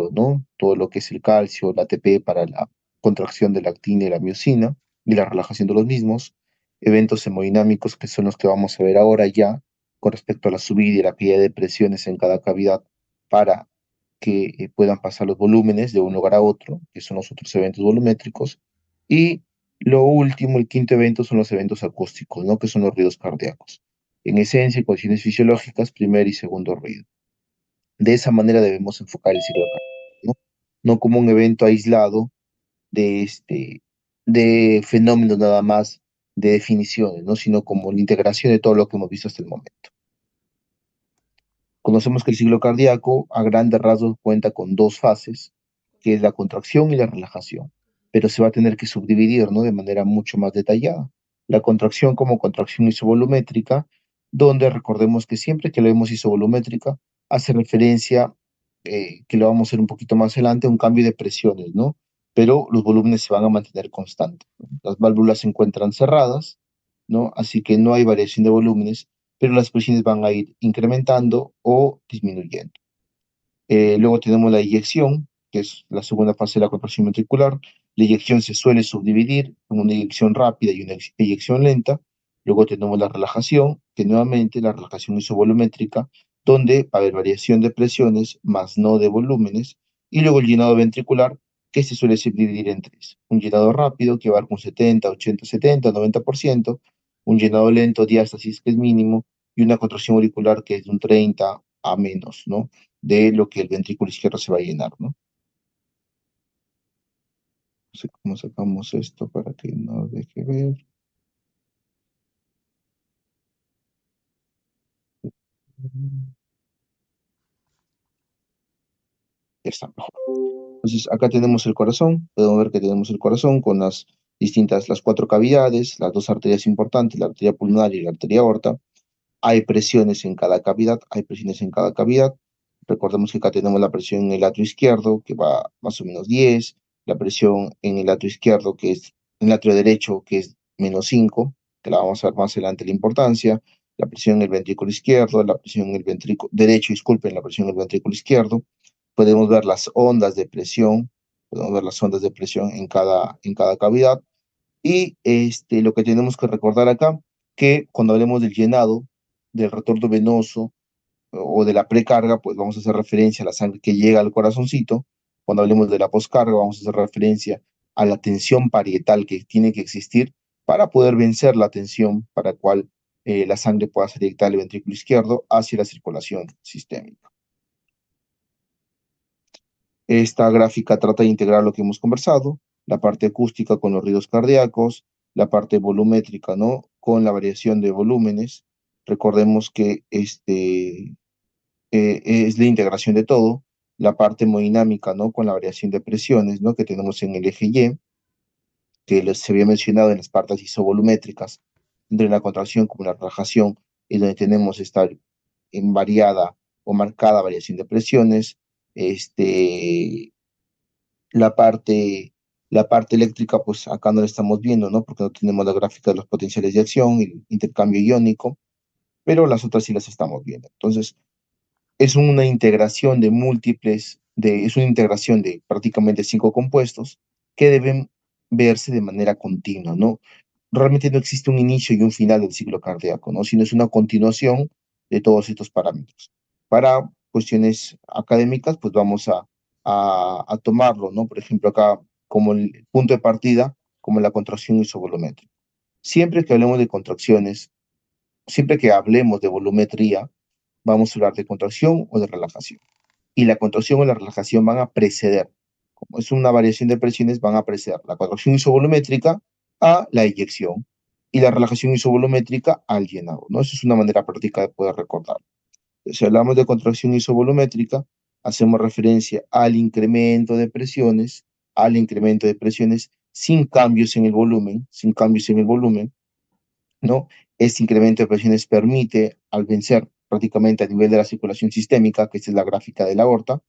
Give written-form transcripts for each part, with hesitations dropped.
cielo, ¿no? Todo lo que es el calcio, la ATP para la contracción de la actina y la miosina y la relajación de los mismos. Eventos hemodinámicos que son los que vamos a ver ahora ya con respecto a la subida y la caída de presiones en cada cavidad para que puedan pasar los volúmenes de un lugar a otro, que son los otros eventos volumétricos. Y lo último, el quinto evento, son los eventos acústicos, ¿no? Que son los ruidos cardíacos. En esencia, en condiciones fisiológicas, primer y segundo ruido. De esa manera debemos enfocar el ciclo cardíaco, ¿no? No como un evento aislado de, de fenómenos nada más de definiciones, ¿no? Sino como la integración de todo lo que hemos visto hasta el momento. Conocemos que el ciclo cardíaco a grandes rasgos cuenta con dos fases, que es la contracción y la relajación, pero se va a tener que subdividir, ¿no? De manera mucho más detallada. La contracción como contracción isovolumétrica, donde recordemos que siempre que lo vemos isovolumétrica, hace referencia, que lo vamos a ver un poquito más adelante, a un cambio de presiones, ¿no? Pero los volúmenes se van a mantener constantes, ¿no? Las válvulas se encuentran cerradas, ¿no? Así que no hay variación de volúmenes, pero las presiones van a ir incrementando o disminuyendo. Luego tenemos la eyección, que es la segunda fase de la contracción ventricular. La eyección se suele subdividir en una eyección rápida y una eyección lenta. Luego tenemos la relajación, que nuevamente la relajación isovolumétrica, donde va a haber variación de presiones, más no de volúmenes. Y luego el llenado ventricular, que se suele subdividir en tres. Un llenado rápido, que va a dar un 70, 80, 70, 90%. Un llenado lento, diástasis, que es mínimo. Y una contracción auricular, que es de un 30 a menos, ¿no? De lo que el ventrículo izquierdo se va a llenar, ¿no? No sé cómo sacamos esto para que no deje ver. Ya está mejor. Entonces, acá tenemos el corazón. Podemos ver que tenemos el corazón con las cuatro cavidades, las dos arterias importantes, la arteria pulmonar y la arteria aorta. Hay presiones en cada cavidad, hay presiones en cada cavidad. Recordemos que acá tenemos la presión en el atrio izquierdo, que va más o menos 10, la presión en el atrio izquierdo, que es en el atrio derecho, que es -5, que la vamos a ver más adelante la importancia, la presión en el ventrículo izquierdo, la presión en el ventrículo derecho, disculpen, la presión en el ventrículo izquierdo. Podemos ver las ondas de presión, podemos ver las ondas de presión en cada cavidad. Y lo que tenemos que recordar acá, que cuando hablemos del llenado, del retorno venoso o de la precarga, pues vamos a hacer referencia a la sangre que llega al corazoncito. Cuando hablemos de la poscarga, vamos a hacer referencia a la tensión parietal que tiene que existir para poder vencer la tensión para cual la sangre pueda ser directa al ventrículo izquierdo hacia la circulación sistémica. Esta gráfica trata de integrar lo que hemos conversado, la parte acústica con los ruidos cardíacos, la parte volumétrica, ¿no? Con la variación de volúmenes. Recordemos que es la integración de todo, la parte hemodinámica, ¿no? Con la variación de presiones, ¿no? Que tenemos en el eje Y, que se había mencionado en las partes isovolumétricas, entre la contracción como la relajación, y donde tenemos esta en variada o marcada variación de presiones. La parte, la parte eléctrica, pues acá no la estamos viendo, ¿no? Porque no tenemos la gráfica de los potenciales de acción, el intercambio iónico, pero las otras sí las estamos viendo. Entonces, es una integración de es una integración de prácticamente cinco compuestos que deben verse de manera continua, ¿no? Realmente no existe un inicio y un final del ciclo cardíaco, ¿no? Sino es una continuación de todos estos parámetros. Para cuestiones académicas, pues vamos a tomarlo, ¿no? Por ejemplo, acá como el punto de partida, como la contracción isovolumétrica. Siempre que hablemos de contracciones, siempre que hablemos de volumetría, vamos a hablar de contracción o de relajación. Y la contracción o la relajación van a preceder, como es una variación de presiones, van a preceder la contracción isovolumétrica a la eyección y la relajación isovolumétrica al llenado, ¿no? Eso es una manera práctica de poder recordar. Si hablamos de contracción isovolumétrica, hacemos referencia al incremento de presiones sin cambios en el volumen, sin cambios en el volumen, ¿no? Este incremento de presiones permite, al vencer prácticamente a nivel de la circulación sistémica, que esta es la gráfica de la aorta,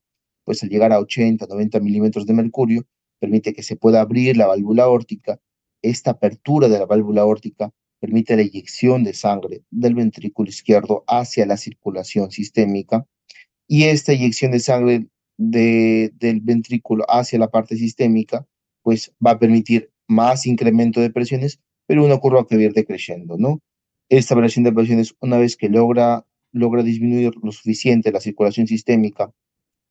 pues al llegar a 80, 90 milímetros de mercurio, permite que se pueda abrir la válvula aórtica. Esta apertura de la válvula aórtica permite la eyección de sangre del ventrículo izquierdo hacia la circulación sistémica y esta eyección de sangre del ventrículo hacia la parte sistémica, pues va a permitir más incremento de presiones, pero una curva que va a ir decreciendo, ¿no? Esta variación de presiones, una vez que logra disminuir lo suficiente la circulación sistémica,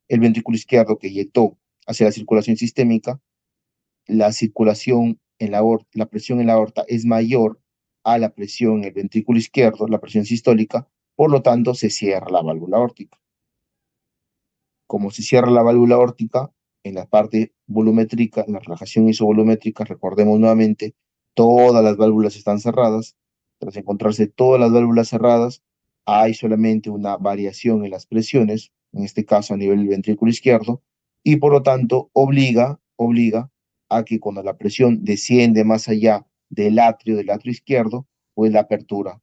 el ventrículo izquierdo que eyectó hacia la circulación sistémica, la circulación en la aorta, la presión en la aorta es mayor a la presión en el ventrículo izquierdo, la presión sistólica, por lo tanto se cierra la válvula aórtica. Como se cierra la válvula aórtica, en la parte volumétrica, en la relajación isovolumétrica, recordemos nuevamente, todas las válvulas están cerradas. Tras encontrarse todas las válvulas cerradas, hay solamente una variación en las presiones, en este caso a nivel del ventrículo izquierdo, y por lo tanto obliga a que cuando la presión desciende más allá del atrio izquierdo, pues la apertura,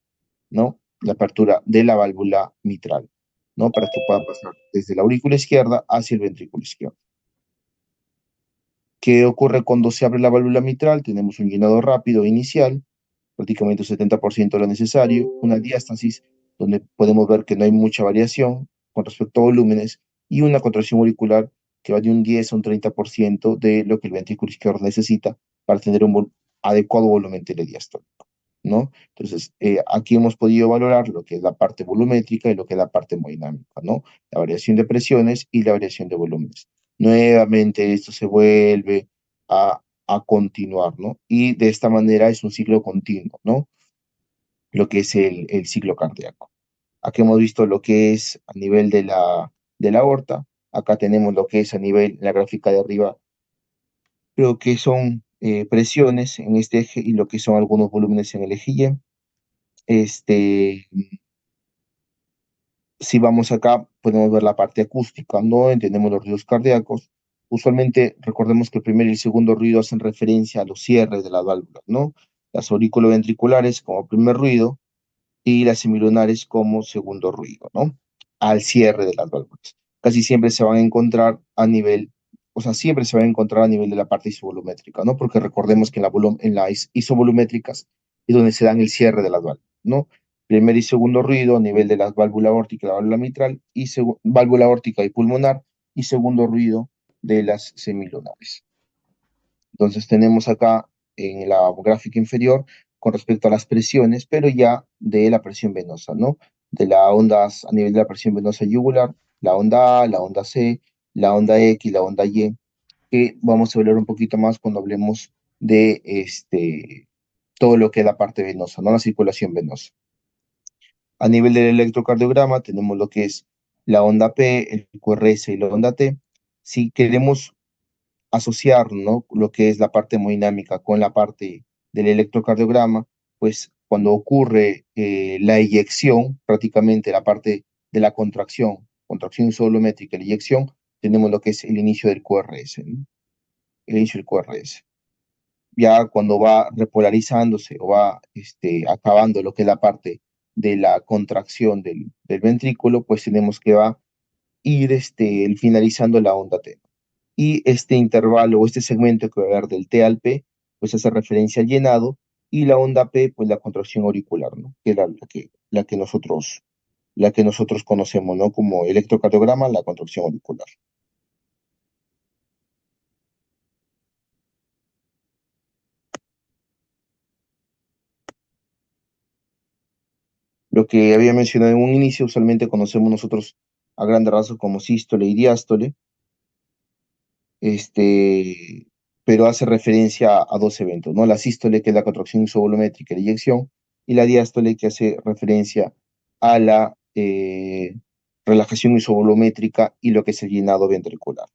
¿no? La apertura de la válvula mitral, ¿no? Para que pueda pasar desde la aurícula izquierda hacia el ventrículo izquierdo. ¿Qué ocurre cuando se abre la válvula mitral? Tenemos un llenado rápido inicial, prácticamente un 70% de lo necesario, una diástasis donde podemos ver que no hay mucha variación con respecto a volúmenes y una contracción auricular que va de un 10 a un 30% de lo que el ventrículo izquierdo necesita para tener un adecuado volumen telediastólico, ¿no? Entonces, aquí hemos podido valorar lo que es la parte volumétrica y lo que es la parte hemodinámica, ¿no? La variación de presiones y la variación de volúmenes. Nuevamente, esto se vuelve a continuar, ¿no? Y de esta manera es un ciclo continuo, ¿no? Lo que es el ciclo cardíaco. Aquí hemos visto lo que es a nivel de la aorta. Acá tenemos lo que es a nivel, en la gráfica de arriba, lo que son presiones en este eje y lo que son algunos volúmenes en el eje Y. Este, si vamos acá, podemos ver la parte acústica, ¿no? Entendemos los ruidos cardíacos. Usualmente, recordemos que el primer y el segundo ruido hacen referencia a los cierres de las válvulas, ¿no? Las auriculoventriculares como primer ruido y las semilunares como segundo ruido, ¿no? Al cierre de las válvulas. Casi siempre se van a encontrar a nivel, o sea, siempre se van a encontrar a nivel de la parte isovolumétrica, ¿no? Porque recordemos que en las isovolumétricas es donde se dan el cierre de las válvulas, ¿no? Primer y segundo ruido a nivel de la válvula aórtica y la válvula mitral, y válvula aórtica y pulmonar, y segundo ruido de las semilunares. Entonces tenemos acá en la gráfica inferior con respecto a las presiones, pero ya de la presión venosa, ¿no? De las ondas a nivel de la presión venosa yugular, la onda A, la onda C, la onda X, la onda Y, que vamos a hablar un poquito más cuando hablemos de todo lo que es la parte venosa, ¿no? La circulación venosa. A nivel del electrocardiograma tenemos lo que es la onda P, el QRS y la onda T. Si queremos asociar, ¿no? Lo que es la parte hemodinámica con la parte del electrocardiograma, pues cuando ocurre la eyección, prácticamente la parte de la contracción isovolumétrica, la eyección, tenemos lo que es el inicio del QRS, ¿no? El inicio del QRS. Ya cuando va repolarizándose o va acabando lo que es la parte de la contracción del ventrículo, pues tenemos que va a ir finalizando la onda T. Y este intervalo o este segmento que va a haber del T al P, pues hace referencia al llenado, y la onda P, pues la contracción auricular, ¿no? Que es la que nosotros conocemos, ¿no? Como electrocardiograma, la contracción auricular. Lo que había mencionado en un inicio, usualmente conocemos nosotros a grandes rasgos como sístole y diástole, este, pero hace referencia a dos eventos, ¿no? La sístole, que es la contracción isovolumétrica y la eyección, y la diástole, que hace referencia a la relajación isovolumétrica y lo que es el llenado ventricular.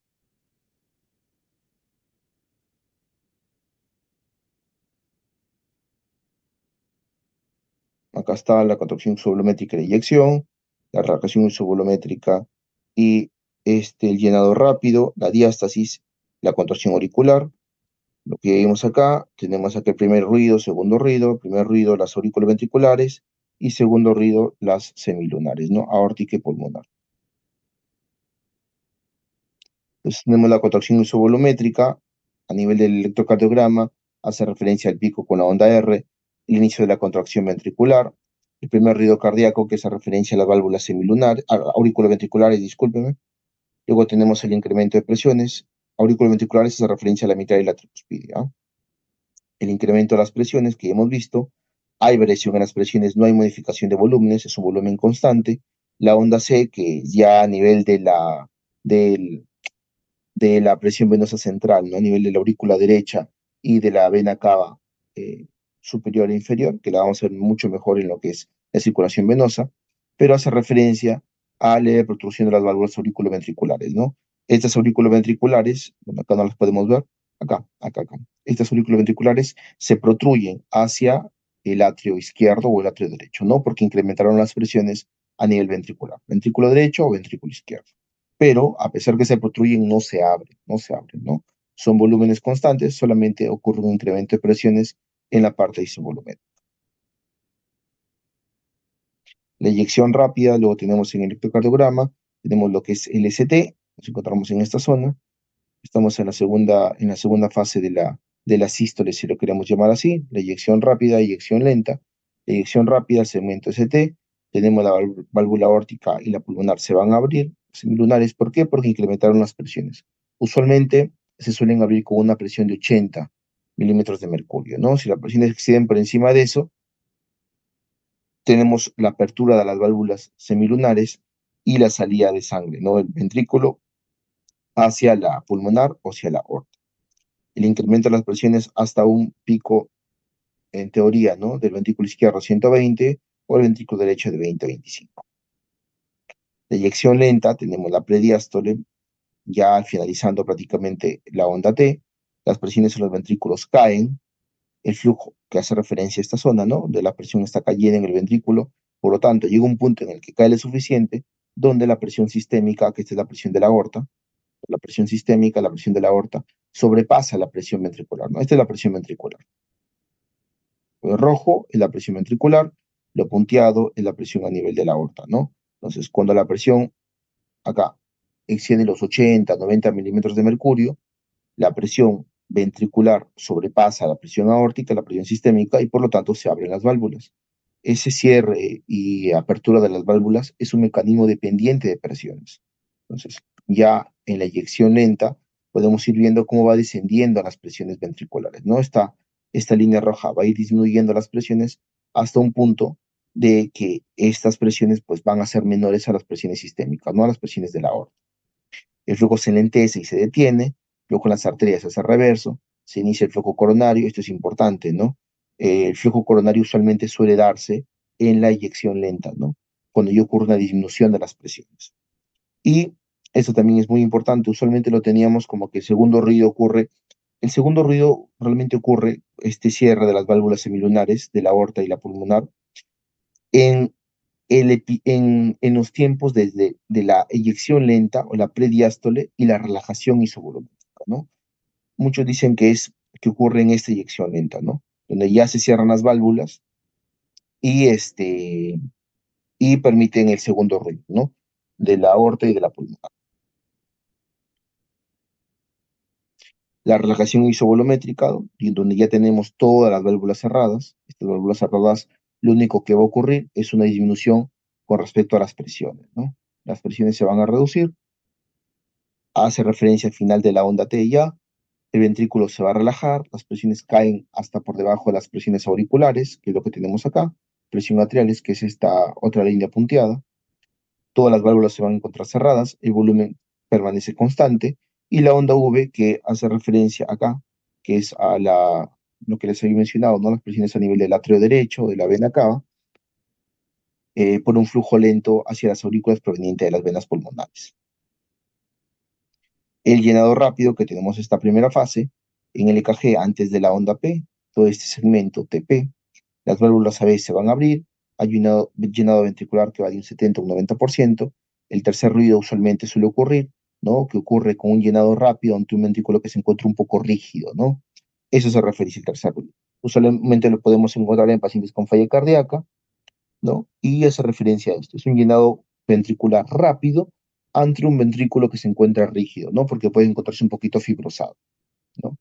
Acá está la contracción isovolumétrica y la eyección, la relajación isovolumétrica y el llenado rápido, la diástasis, la contracción auricular. Lo que vimos acá, tenemos acá el primer ruido las auriculoventriculares y segundo ruido las semilunares, ¿no? Aórtica y pulmonar. Entonces tenemos la contracción isovolumétrica a nivel del electrocardiograma, hace referencia al pico con la onda R, el inicio de la contracción ventricular, el primer ruido cardíaco que hace referencia a las válvulas semilunares, auriculoventriculares, discúlpeme, Luego tenemos el incremento de presiones auriculoventriculares, hace referencia a la mitad de la tricuspidia. El incremento de las presiones que ya hemos visto, hay variación en las presiones, no hay modificación de volúmenes, es un volumen constante. La onda C, que ya a nivel del- de la presión venosa central, ¿no? A nivel de la aurícula derecha y de la vena cava superior e inferior, que la vamos a ver mucho mejor en lo que es la circulación venosa, pero hace referencia a la protrusión de las válvulas auriculoventriculares, ¿no? Estas auriculoventriculares, bueno, acá no las podemos ver, acá. Estas auriculoventriculares se protruyen hacia el atrio izquierdo o el atrio derecho, ¿no? Porque incrementaron las presiones a nivel ventricular, ventrículo derecho o ventrículo izquierdo, pero a pesar que se protruyen, no se abren, ¿no? Son volúmenes constantes, solamente ocurre un incremento de presiones en la parte isovolumétrica. La eyección rápida, luego tenemos en el electrocardiograma, tenemos lo que es el ST, nos encontramos en esta zona, estamos en la segunda fase de la sístole, si lo queremos llamar así, la eyección rápida, eyección lenta, la eyección rápida, el segmento ST, tenemos la válvula aórtica y la pulmonar se van a abrir, semilunares, ¿por qué? Porque incrementaron las presiones. Usualmente se suelen abrir con una presión de 80 milímetros de mercurio, ¿no? Si la presión excede por encima de eso, tenemos la apertura de las válvulas semilunares y la salida de sangre, ¿no? El ventrículo hacia la pulmonar o hacia la aorta. El incremento de las presiones hasta un pico, en teoría, ¿no? Del ventrículo izquierdo 120 o el ventrículo derecho de 20 a 25. La eyección lenta, tenemos la prediástole, ya finalizando prácticamente la onda T, las presiones en los ventrículos caen, el flujo que hace referencia a esta zona, ¿no? De la presión está cayendo en el ventrículo, por lo tanto, llega un punto en el que cae lo suficiente, donde la presión sistémica, que esta es la presión de la aorta, la presión sistémica, la presión de la aorta, sobrepasa la presión ventricular, ¿no? Esta es la presión ventricular. Lo rojo es la presión ventricular, lo punteado es la presión a nivel de la aorta, ¿no? Entonces, cuando la presión acá excede los 80, 90 milímetros de mercurio, la presión ventricular sobrepasa la presión aórtica, la presión sistémica, y por lo tanto se abren las válvulas. Ese cierre y apertura de las válvulas es un mecanismo dependiente de presiones. Entonces, ya en la eyección lenta podemos ir viendo cómo va descendiendo las presiones ventriculares, ¿no? Esta línea roja va a ir disminuyendo las presiones hasta un punto de que estas presiones pues van a ser menores a las presiones sistémicas, no a las presiones de la aorta. El flujo se lentece y se detiene, luego con las arterias se hace reverso, se inicia el flujo coronario, esto es importante, ¿no? El flujo coronario usualmente suele darse en la eyección lenta, ¿no? Cuando ya ocurre una disminución de las presiones. Y eso también es muy importante, usualmente lo teníamos como que el segundo ruido realmente ocurre, este cierre de las válvulas semilunares, de la aorta y la pulmonar, en en los tiempos desde de la eyección lenta o la prediástole y la relajación isovolumétrica, ¿no? Muchos dicen que ocurre en esta eyección lenta, ¿no? Donde ya se cierran las válvulas y, y permiten el segundo ruido, ¿no? De la aorta y de la pulmonar. La relajación isovolumétrica, y donde ya tenemos todas las válvulas cerradas, estas válvulas cerradas, lo único que va a ocurrir es una disminución con respecto a las presiones, ¿no? Las presiones se van a reducir, hace referencia al final de la onda T ya, el ventrículo se va a relajar, las presiones caen hasta por debajo de las presiones auriculares, que es lo que tenemos acá, presión atriales, que es esta otra línea punteada, todas las válvulas se van a encontrar cerradas, el volumen permanece constante, y la onda V, que hace referencia acá, que es lo que les había mencionado, ¿no? Las presiones a nivel del atrio derecho, de la vena cava, por un flujo lento hacia las aurículas proveniente de las venas pulmonares. El llenado rápido, que tenemos esta primera fase, en el EKG antes de la onda P, todo este segmento TP, las válvulas a veces se van a abrir, hay un llenado ventricular que va de un 70 a un 90%, el tercer ruido usualmente suele ocurrir, ¿no? Que ocurre con un llenado rápido ante un ventrículo que se encuentra un poco rígido, ¿no? Eso se refiere al tercer ruido. Usualmente lo podemos encontrar en pacientes con falla cardíaca, ¿no? Y hace referencia a esto. Es un llenado ventricular rápido ante un ventrículo que se encuentra rígido, ¿no? Porque puede encontrarse un poquito fibrosado, ¿no?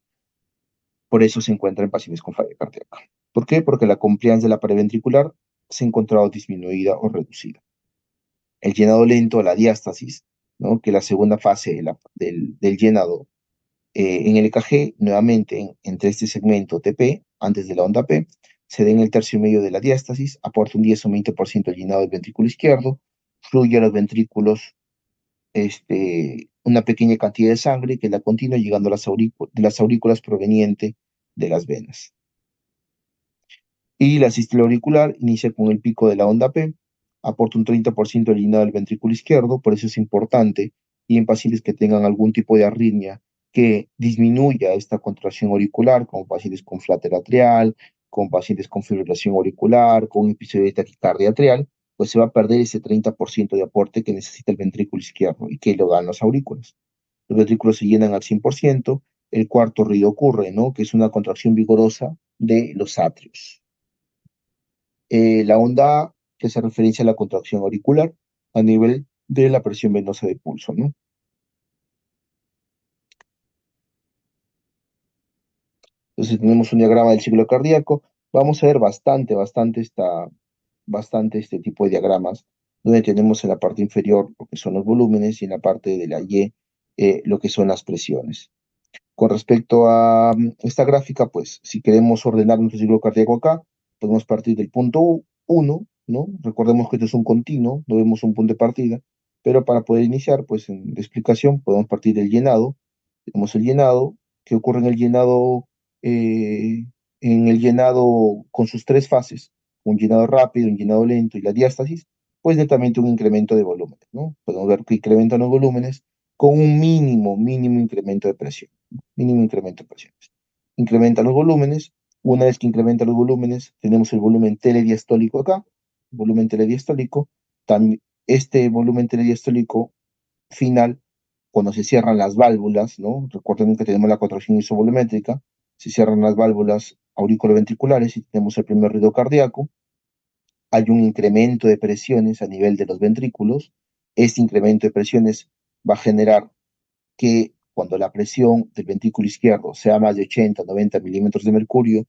Por eso se encuentra en pacientes con falla cardíaca. ¿Por qué? Porque la compliance de la pared ventricular se ha encontrado disminuida o reducida. El llenado lento, la diástasis, ¿no? Que la segunda fase del llenado en el EKG, nuevamente entre este segmento TP, antes de la onda P, se da en el tercio medio de la diástasis, aporta un 10 o 20% al llenado del ventrículo izquierdo, fluye a los ventrículos una pequeña cantidad de sangre que la continúa llegando a de las aurículas proveniente de las venas. Y la sístole auricular inicia con el pico de la onda P, aporta un 30% del llenado del ventrículo izquierdo, por eso es importante, y en pacientes que tengan algún tipo de arritmia, que disminuya esta contracción auricular, como pacientes con flater atrial, con pacientes con fibrilación auricular, con episodio de taquicardia atrial, pues se va a perder ese 30% de aporte que necesita el ventrículo izquierdo y que lo dan los aurículos. Los ventrículos se llenan al 100%, el cuarto ruido ocurre, ¿no? Que es una contracción vigorosa de los atrios. La onda A, que hace referencia a la contracción auricular a nivel de la presión venosa de pulso, ¿no? Entonces tenemos un diagrama del ciclo cardíaco. Vamos a ver bastante este tipo de diagramas, donde tenemos en la parte inferior lo que son los volúmenes y en la parte de la Y lo que son las presiones. Con respecto a esta gráfica, pues si queremos ordenar nuestro ciclo cardíaco acá, podemos partir del punto 1, ¿no? Recordemos que esto es un continuo, no vemos un punto de partida, pero para poder iniciar, pues en la explicación, podemos partir del llenado. Tenemos el llenado, ¿qué ocurre eh, en el llenado con sus tres fases? Un llenado rápido, un llenado lento y la diástasis, pues netamente un incremento de volúmenes, ¿no? Podemos ver que incrementan los volúmenes con un mínimo incremento de presión, ¿no? Mínimo incremento de presiones. Incrementa los volúmenes. Una vez que incrementa los volúmenes, tenemos el volumen telediastólico acá, volumen telediastólico. Este volumen telediastólico final, cuando se cierran las válvulas, ¿no? Recuerden que tenemos la contracción isovolumétrica, se cierran las válvulas auriculoventriculares y tenemos el primer ruido cardíaco. Hay un incremento de presiones a nivel de los ventrículos. Este incremento de presiones va a generar que cuando la presión del ventrículo izquierdo sea más de 80 90 milímetros de mercurio,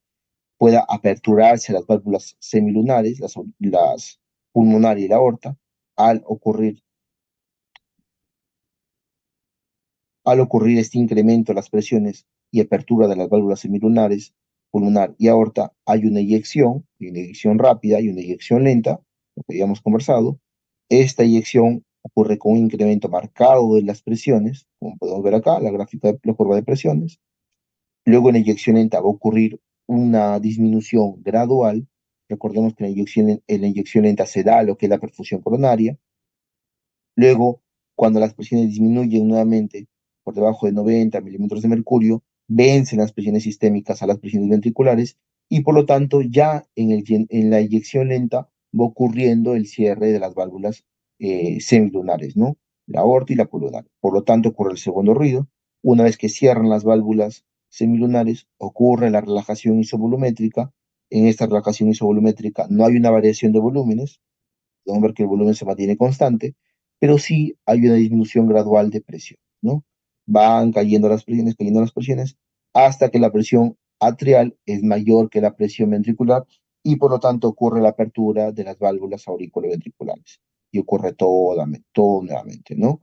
pueda aperturarse las válvulas semilunares, las pulmonar y la aorta, al ocurrir Al ocurrir este incremento de las presiones y apertura de las válvulas semilunares, pulmonar y aorta, hay una eyección rápida y una eyección lenta, lo que habíamos conversado. Esta eyección ocurre con un incremento marcado de las presiones, como podemos ver acá, la gráfica de la curva de presiones. Luego en la eyección lenta va a ocurrir una disminución gradual. Recordemos que en la eyección lenta se da lo que es la perfusión coronaria. Luego, cuando las presiones disminuyen nuevamente por debajo de 90 milímetros de mercurio, vencen las presiones sistémicas a las presiones ventriculares y por lo tanto ya en la eyección lenta va ocurriendo el cierre de las válvulas semilunares, ¿no? La aorta y la pulmonar. Por lo tanto ocurre el segundo ruido. Una vez que cierran las válvulas semilunares, ocurre la relajación isovolumétrica. En esta relajación isovolumétrica no hay una variación de volúmenes, podemos ver que el volumen se mantiene constante, pero sí hay una disminución gradual de presión, ¿no? Van cayendo las presiones, hasta que la presión atrial es mayor que la presión ventricular y por lo tanto ocurre la apertura de las válvulas auriculoventriculares y ocurre todo nuevamente, ¿no?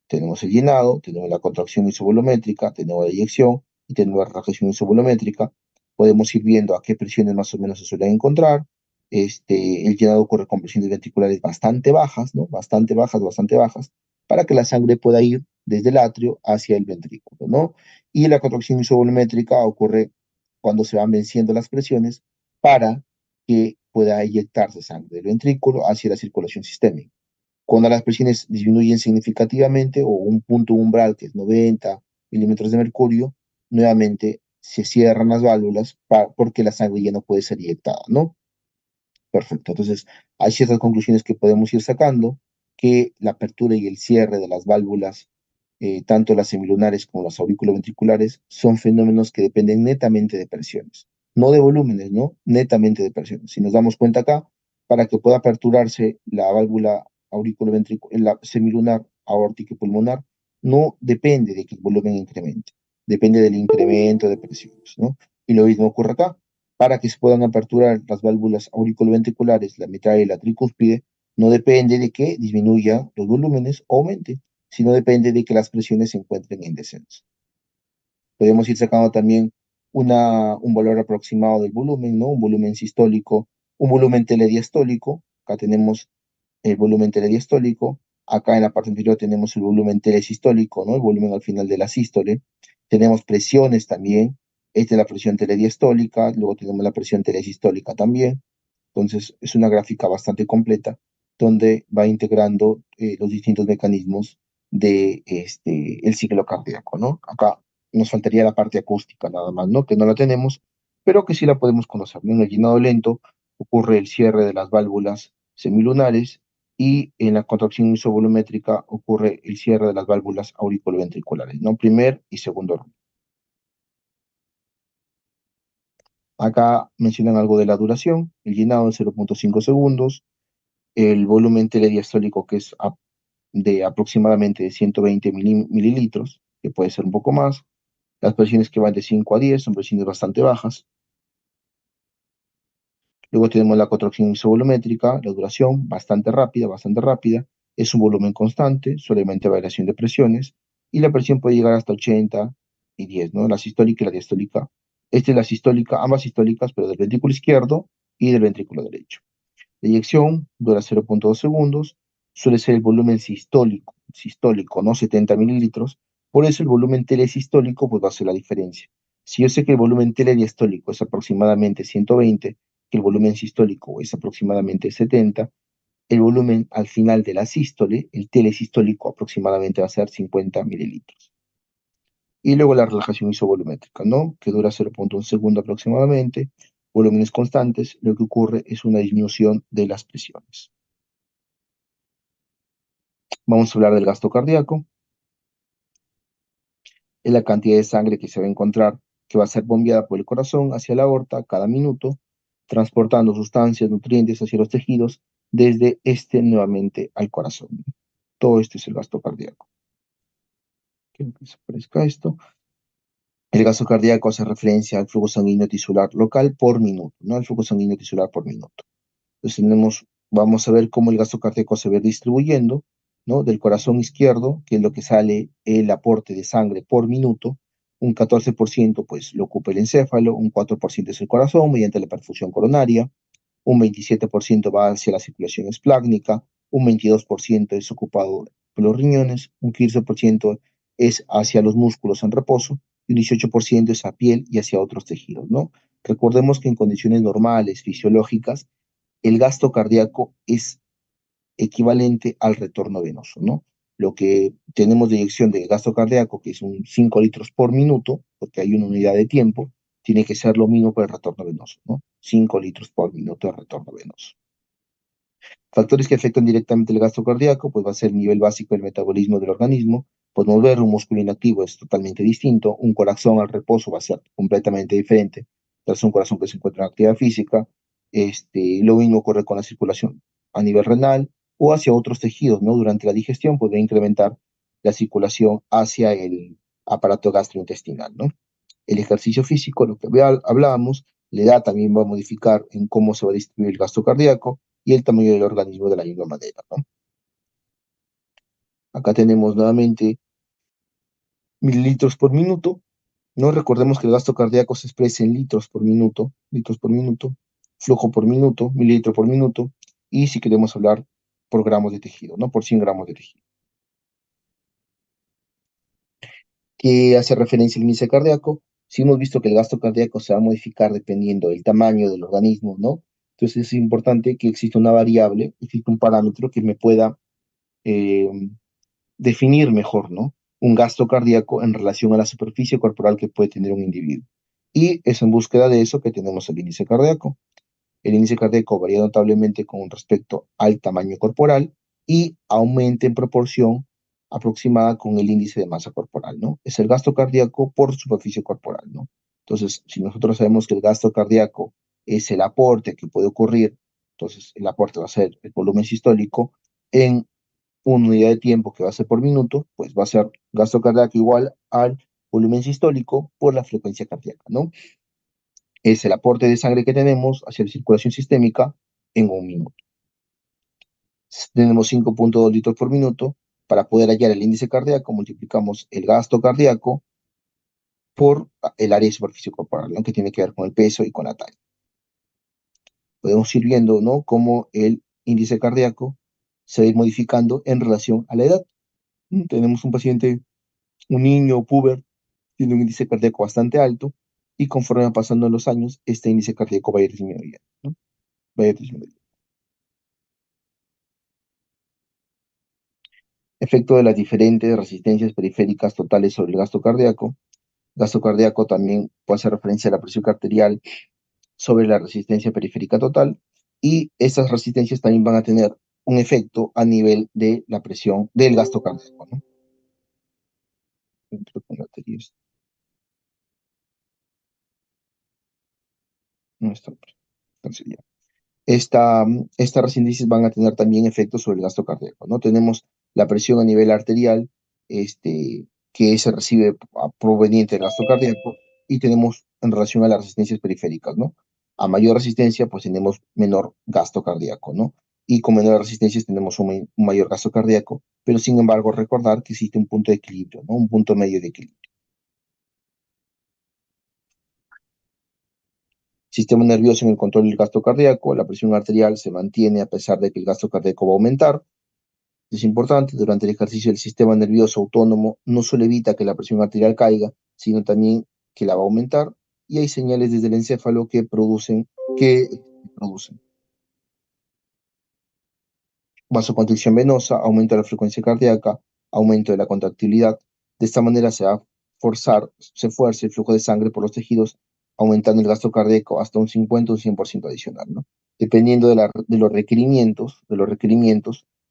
Tenemos el llenado, tenemos la contracción isovolumétrica, tenemos la eyección y tenemos la relajación isovolumétrica. Podemos ir viendo a qué presiones más o menos se suelen encontrar. El llenado ocurre con presiones ventriculares bastante bajas, ¿no? Bastante bajas, para que la sangre pueda ir desde el atrio hacia el ventrículo, ¿no? Y la contracción isovolumétrica ocurre cuando se van venciendo las presiones para que pueda eyectarse sangre del ventrículo hacia la circulación sistémica. Cuando las presiones disminuyen significativamente o un punto umbral que es 90 milímetros de mercurio, nuevamente se cierran las válvulas porque la sangre ya no puede ser eyectada, ¿no? Perfecto. Entonces, hay ciertas conclusiones que podemos ir sacando, que la apertura y el cierre de las válvulas, tanto las semilunares como las auriculoventriculares, son fenómenos que dependen netamente de presiones, no de volúmenes, ¿no? Netamente de presiones. Si nos damos cuenta acá, para que pueda aperturarse la válvula auriculoventricular, la semilunar, aórtica y pulmonar, no depende de que el volumen incremente, depende del incremento de presiones, ¿no? Y lo mismo ocurre acá para que se puedan aperturar las válvulas auriculoventriculares, la mitral y la tricúspide, no depende de que disminuya los volúmenes o aumente, sino depende de que las presiones se encuentren en descenso. Podemos ir sacando también un valor aproximado del volumen, ¿no? Un volumen sistólico, un volumen telediastólico. Acá tenemos el volumen telediastólico. Acá en la parte inferior tenemos el volumen telesistólico, ¿no? El volumen al final de la sístole. Tenemos presiones también. Esta es la presión telediastólica, luego tenemos la presión telesistólica también. Entonces, es una gráfica bastante completa donde va integrando los distintos mecanismos de el ciclo cardíaco, ¿no? Acá nos faltaría la parte acústica nada más, ¿no? Que no la tenemos, pero que sí la podemos conocer, ¿no? En el llenado lento ocurre el cierre de las válvulas semilunares y en la contracción isovolumétrica ocurre el cierre de las válvulas auriculoventriculares, ¿no? Primer y segundo orden. Acá mencionan algo de la duración, el llenado de 0,5 segundos, el volumen telediastólico que es de aproximadamente 120 mililitros, que puede ser un poco más, las presiones que van de 5 a 10 son presiones bastante bajas. Luego tenemos la contracción isovolumétrica, la duración bastante rápida, es un volumen constante, solamente variación de presiones, y la presión puede llegar hasta 80 y 10, ¿no? La sistólica y la diastólica. Esta es la sistólica, ambas sistólicas, pero del ventrículo izquierdo y del ventrículo derecho. La eyección dura 0,2 segundos, suele ser el volumen sistólico, ¿no? 70 mililitros, por eso el volumen telesistólico pues va a ser la diferencia. Si yo sé que el volumen telediastólico es aproximadamente 120, que el volumen sistólico es aproximadamente 70, el volumen al final de la sístole, el telesistólico aproximadamente va a ser 50 mililitros. Y luego la relajación isovolumétrica, ¿no? Que dura 0,1 segundo aproximadamente, volúmenes constantes, lo que ocurre es una disminución de las presiones. Vamos a hablar del gasto cardíaco, es la cantidad de sangre que se va a encontrar que va a ser bombeada por el corazón hacia la aorta cada minuto, transportando sustancias, nutrientes hacia los tejidos, desde este nuevamente al corazón. Todo esto es el gasto cardíaco. Quiero que se aparezca esto. El gasto cardíaco hace referencia al flujo sanguíneo tisular local por minuto, ¿no? El flujo sanguíneo tisular por minuto. Entonces vamos a ver cómo el gasto cardíaco se ve distribuyendo, ¿no? Del corazón izquierdo, que es lo que sale el aporte de sangre por minuto, un 14% pues lo ocupa el encéfalo, un 4% es el corazón mediante la perfusión coronaria, un 27% va hacia la circulación esplácnica, un 22% es ocupado por los riñones, un 15% es hacia los músculos en reposo y un 18% es a piel y hacia otros tejidos, ¿no? Recordemos que en condiciones normales, fisiológicas, el gasto cardíaco es equivalente al retorno venoso, ¿no? Lo que tenemos de eyección de gasto cardíaco, que es un 5 litros por minuto, porque hay una unidad de tiempo, tiene que ser lo mismo para el retorno venoso, ¿no? 5 litros por minuto de retorno venoso. Factores que afectan directamente el gasto cardíaco, pues va a ser el nivel básico del metabolismo del organismo. Podemos ver un músculo inactivo es totalmente distinto, un corazón al reposo va a ser completamente diferente, tras un corazón que se encuentra en actividad física. Lo mismo ocurre con la circulación a nivel renal o hacia otros tejidos, ¿no? Durante la digestión puede incrementar la circulación hacia el aparato gastrointestinal, ¿no? El ejercicio físico, lo que hablábamos, la edad también va a modificar en cómo se va a distribuir el gasto cardíaco y el tamaño del organismo de la misma manera, ¿no? Acá tenemos nuevamente mililitros por minuto, ¿no? Recordemos que el gasto cardíaco se expresa en litros por minuto, flujo por minuto, mililitro por minuto, y si queremos hablar por gramos de tejido, ¿no? Por 100 gramos de tejido. ¿Qué hace referencia al índice cardíaco? Si hemos visto que el gasto cardíaco se va a modificar dependiendo del tamaño del organismo, ¿no? Entonces es importante que exista una variable, exista un parámetro que me pueda eh, definir mejor, ¿no? Un gasto cardíaco en relación a la superficie corporal que puede tener un individuo. Y es en búsqueda de eso que tenemos el índice cardíaco. El índice cardíaco varía notablemente con respecto al tamaño corporal y aumenta en proporción aproximada con el índice de masa corporal, ¿no? Es el gasto cardíaco por superficie corporal, ¿no? Entonces, si nosotros sabemos que el gasto cardíaco es el aporte que puede ocurrir, entonces el aporte va a ser el volumen sistólico en una unidad de tiempo que va a ser por minuto, pues va a ser gasto cardíaco igual al volumen sistólico por la frecuencia cardíaca, ¿no? Es el aporte de sangre que tenemos hacia la circulación sistémica en un minuto. Tenemos 5,2 litros por minuto, Para poder hallar el índice cardíaco, multiplicamos el gasto cardíaco por el área de superficie corporal, ¿no? Que tiene que ver con el peso y con la talla. Podemos ir viendo, ¿no? Cómo el índice cardíaco se va a ir modificando en relación a la edad. Tenemos un paciente, un niño puber, tiene un índice cardíaco bastante alto y conforme van pasando los años, este índice cardíaco va a ir disminuyendo, ¿no? Va a ir disminuyendo. Efecto de las diferentes resistencias periféricas totales sobre el gasto cardíaco. Gasto cardíaco también puede hacer referencia a la presión arterial sobre la resistencia periférica total y esas resistencias también van a tener un efecto a nivel de la presión del gasto cardíaco, ¿no? No está, entonces ya. Estas resistencias van a tener también efectos sobre el gasto cardíaco, ¿no? Tenemos la presión a nivel arterial, que se recibe proveniente del gasto cardíaco, y tenemos en relación a las resistencias periféricas, ¿no? A mayor resistencia, pues tenemos menor gasto cardíaco, ¿no? Y con menores resistencias tenemos un mayor gasto cardíaco, pero sin embargo recordar que existe un punto de equilibrio, ¿no? Un punto medio de equilibrio. Sistema nervioso en el control del gasto cardíaco, la presión arterial se mantiene a pesar de que el gasto cardíaco va a aumentar. Es importante, durante el ejercicio del sistema nervioso autónomo no solo evita que la presión arterial caiga, sino también que la va a aumentar, y hay señales desde el encéfalo que producen vasoconstricción venosa, aumento de la frecuencia cardíaca, aumento de la contractilidad. De esta manera se fuerza el flujo de sangre por los tejidos, aumentando el gasto cardíaco hasta un 50 o un 100% adicional, ¿no? Dependiendo de los requerimientos,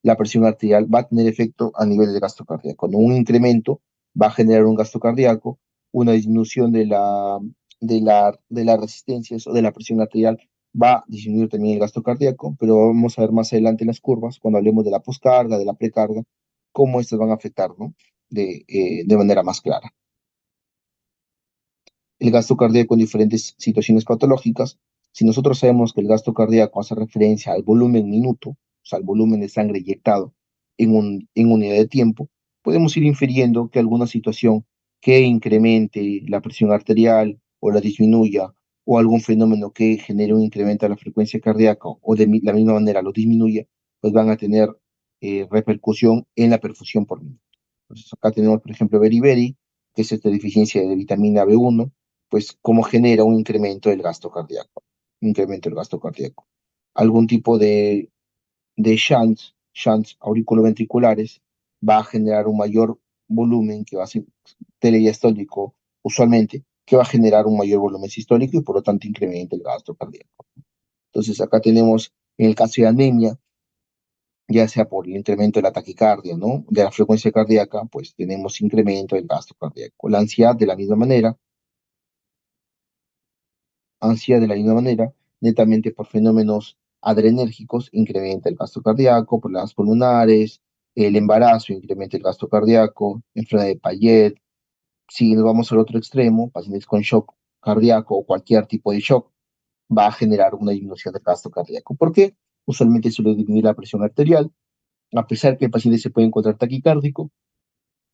la presión arterial va a tener efecto a nivel del gasto cardíaco, ¿no? Un incremento va a generar un gasto cardíaco, una disminución de las resistencias o de la presión arterial va a disminuir también el gasto cardíaco, pero vamos a ver más adelante en las curvas, cuando hablemos de la poscarga, de la precarga, cómo estas van a afectar, ¿no? De manera más clara. El gasto cardíaco en diferentes situaciones patológicas. Si nosotros sabemos que el gasto cardíaco hace referencia al volumen minuto, o sea, al volumen de sangre inyectado en unidad de tiempo, podemos ir infiriendo que alguna situación que incremente la presión arterial o la disminuya, o algún fenómeno que genere un incremento de la frecuencia cardíaca o de la misma manera lo disminuya, pues van a tener repercusión en la perfusión por minuto. Entonces acá tenemos, por ejemplo, beriberi, que es esta deficiencia de vitamina B1, pues cómo genera un incremento del gasto cardíaco, Algún tipo de shunts auriculoventriculares va a generar un mayor volumen que va a ser telediastólico usualmente, que va a generar un mayor volumen sistólico y por lo tanto incrementa el gasto cardíaco. Entonces acá tenemos, en el caso de anemia, ya sea por el incremento de la taquicardia, ¿no? De la frecuencia cardíaca, pues tenemos incremento del gasto cardíaco. La ansiedad de la misma manera, netamente por fenómenos adrenérgicos, incrementa el gasto cardíaco, problemas pulmonares, el embarazo incrementa el gasto cardíaco, enfermedad de Payet. Si nos vamos al otro extremo, pacientes con shock cardíaco o cualquier tipo de shock, va a generar una disminución del gasto cardíaco. ¿Por qué? Usualmente suele disminuir la presión arterial, a pesar que el paciente se puede encontrar taquicárdico,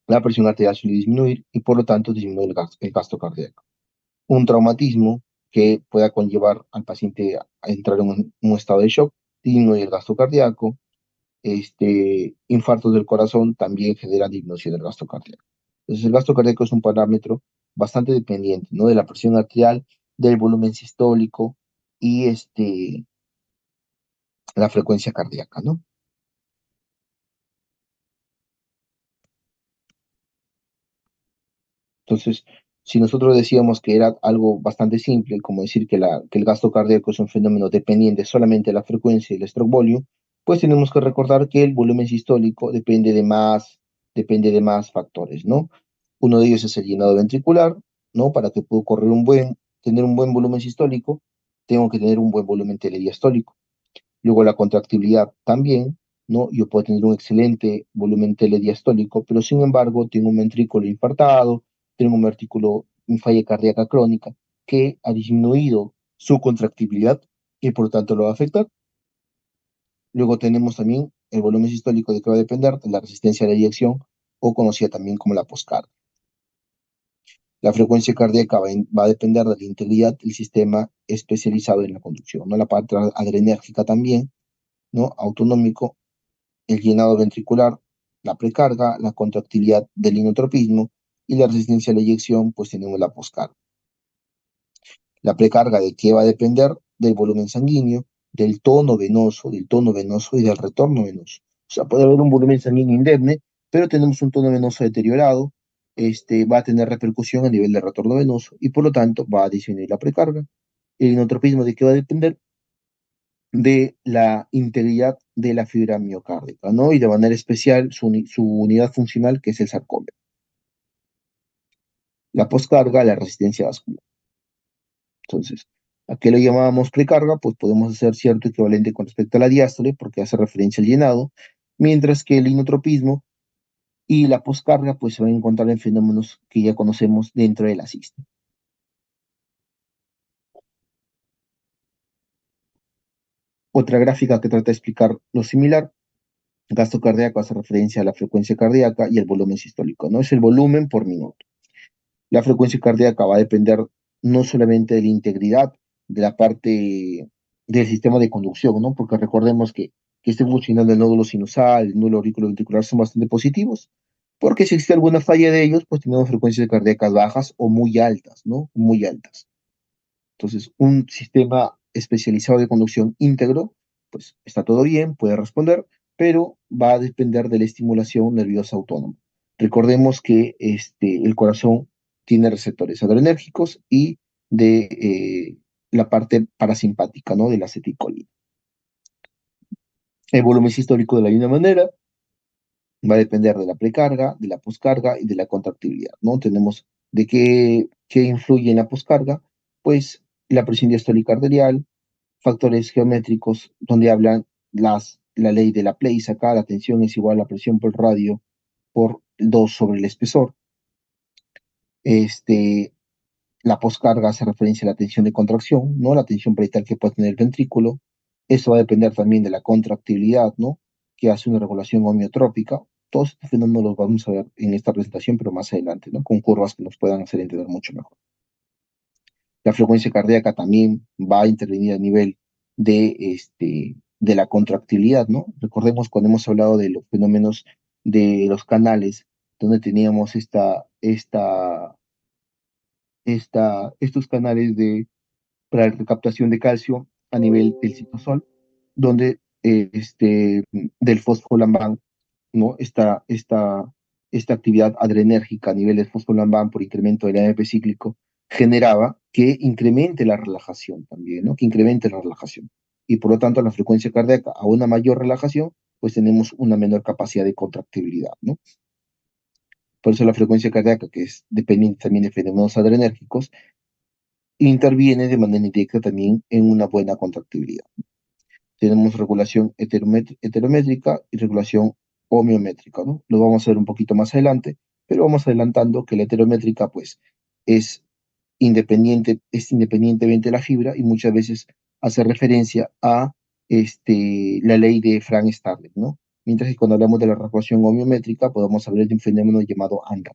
la presión arterial suele disminuir y por lo tanto disminuye el gasto cardíaco. Un traumatismo que pueda conllevar al paciente a entrar en un estado de shock disminuye el gasto cardíaco. Infartos del corazón también generan disminución del gasto cardíaco. Entonces, el gasto cardíaco es un parámetro bastante dependiente, ¿no? De la presión arterial, del volumen sistólico y la frecuencia cardíaca, ¿no? Entonces, si nosotros decíamos que era algo bastante simple, como decir que el gasto cardíaco es un fenómeno dependiente solamente de la frecuencia y el stroke volume, pues tenemos que recordar que el volumen sistólico depende de más factores, ¿no? Uno de ellos es el llenado ventricular, ¿no? Para que pueda tener un buen volumen sistólico, tengo que tener un buen volumen telediastólico. Luego la contractibilidad también, ¿no? Yo puedo tener un excelente volumen telediastólico, pero sin embargo tengo un ventrículo infartado, tengo un ventrículo en falla cardíaca crónica que ha disminuido su contractibilidad y por lo tanto lo va a afectar. Luego tenemos también el volumen sistólico de que va a depender de la resistencia a la eyección o conocida también como la poscarga. La frecuencia cardíaca va a depender de la integridad del sistema especializado en la conducción, ¿no? La parte adrenérgica también, ¿no? Autonómico, el llenado ventricular, la precarga, la contractilidad del inotropismo y la resistencia a la eyección, pues tenemos la poscarga. La precarga de qué va a depender del volumen sanguíneo, del tono venoso y del retorno venoso. O sea, puede haber un volumen sanguíneo indemne, pero tenemos un tono venoso deteriorado, va a tener repercusión a nivel de retorno venoso y por lo tanto va a disminuir la precarga. El inotropismo de qué va a depender de la integridad de la fibra miocárdica, ¿no? Y de manera especial su unidad funcional, que es el sarcómero. La poscarga, la resistencia vascular. Entonces, ¿a qué lo llamábamos precarga? Pues podemos hacer cierto equivalente con respecto a la diástole, porque hace referencia al llenado, mientras que el inotropismo y la poscarga, pues se van a encontrar en fenómenos que ya conocemos dentro de la sístole. Otra gráfica que trata de explicar lo similar, gasto cardíaco hace referencia a la frecuencia cardíaca y el volumen sistólico, ¿no? Es el volumen por minuto. La frecuencia cardíaca va a depender no solamente de la integridad de la parte del sistema de conducción, ¿no? Porque recordemos que esté funcionando el nódulo sinusal, el nódulo auriculoventricular son bastante positivos, porque si existe alguna falla de ellos, pues tenemos frecuencias cardíacas bajas o muy altas, ¿no? Muy altas. Entonces, un sistema especializado de conducción íntegro, pues está todo bien, puede responder, pero va a depender de la estimulación nerviosa autónoma. Recordemos que el corazón tiene receptores adrenérgicos y de la parte parasimpática, ¿no? De la acetilcolina. El volumen sistólico de la misma manera va a depender de la precarga, de la poscarga y de la contractibilidad, ¿no? Tenemos de qué influye en la poscarga, pues la presión diastólica arterial, factores geométricos donde hablan la ley de Laplace. Acá la tensión es igual a la presión por radio por 2 sobre el espesor. Este, la poscarga hace referencia a la tensión de contracción, ¿no? La tensión parietal que puede tener el ventrículo. Eso va a depender también de la contractibilidad, ¿no? Que hace una regulación homeotrópica. Todos estos fenómenos los vamos a ver en esta presentación, pero más adelante, ¿no? Con curvas que nos puedan hacer entender mucho mejor. La frecuencia cardíaca también va a intervenir a nivel de la contractilidad, ¿no? Recordemos cuando hemos hablado de los fenómenos de los canales, donde teníamos estos canales para la recaptación de calcio a nivel del citosol, donde del fosfolambán, ¿no? Esta actividad adrenérgica a nivel del fosfolambán por incremento del AMP cíclico generaba que incremente la relajación también, ¿no? Que incremente la relajación. Y por lo tanto, la frecuencia cardíaca a una mayor relajación, pues tenemos una menor capacidad de contractibilidad, ¿no? Por eso la frecuencia cardíaca, que es dependiente también de fenómenos adrenérgicos, interviene de manera indirecta también en una buena contractibilidad. Tenemos regulación heterométrica y regulación homeométrica, ¿no? Lo vamos a ver un poquito más adelante, pero vamos adelantando que la heterométrica, pues, es es independientemente de la fibra y muchas veces hace referencia a la ley de Frank Starling, ¿no? Mientras que cuando hablamos de la regulación homeométrica, podemos hablar de un fenómeno llamado ANRA,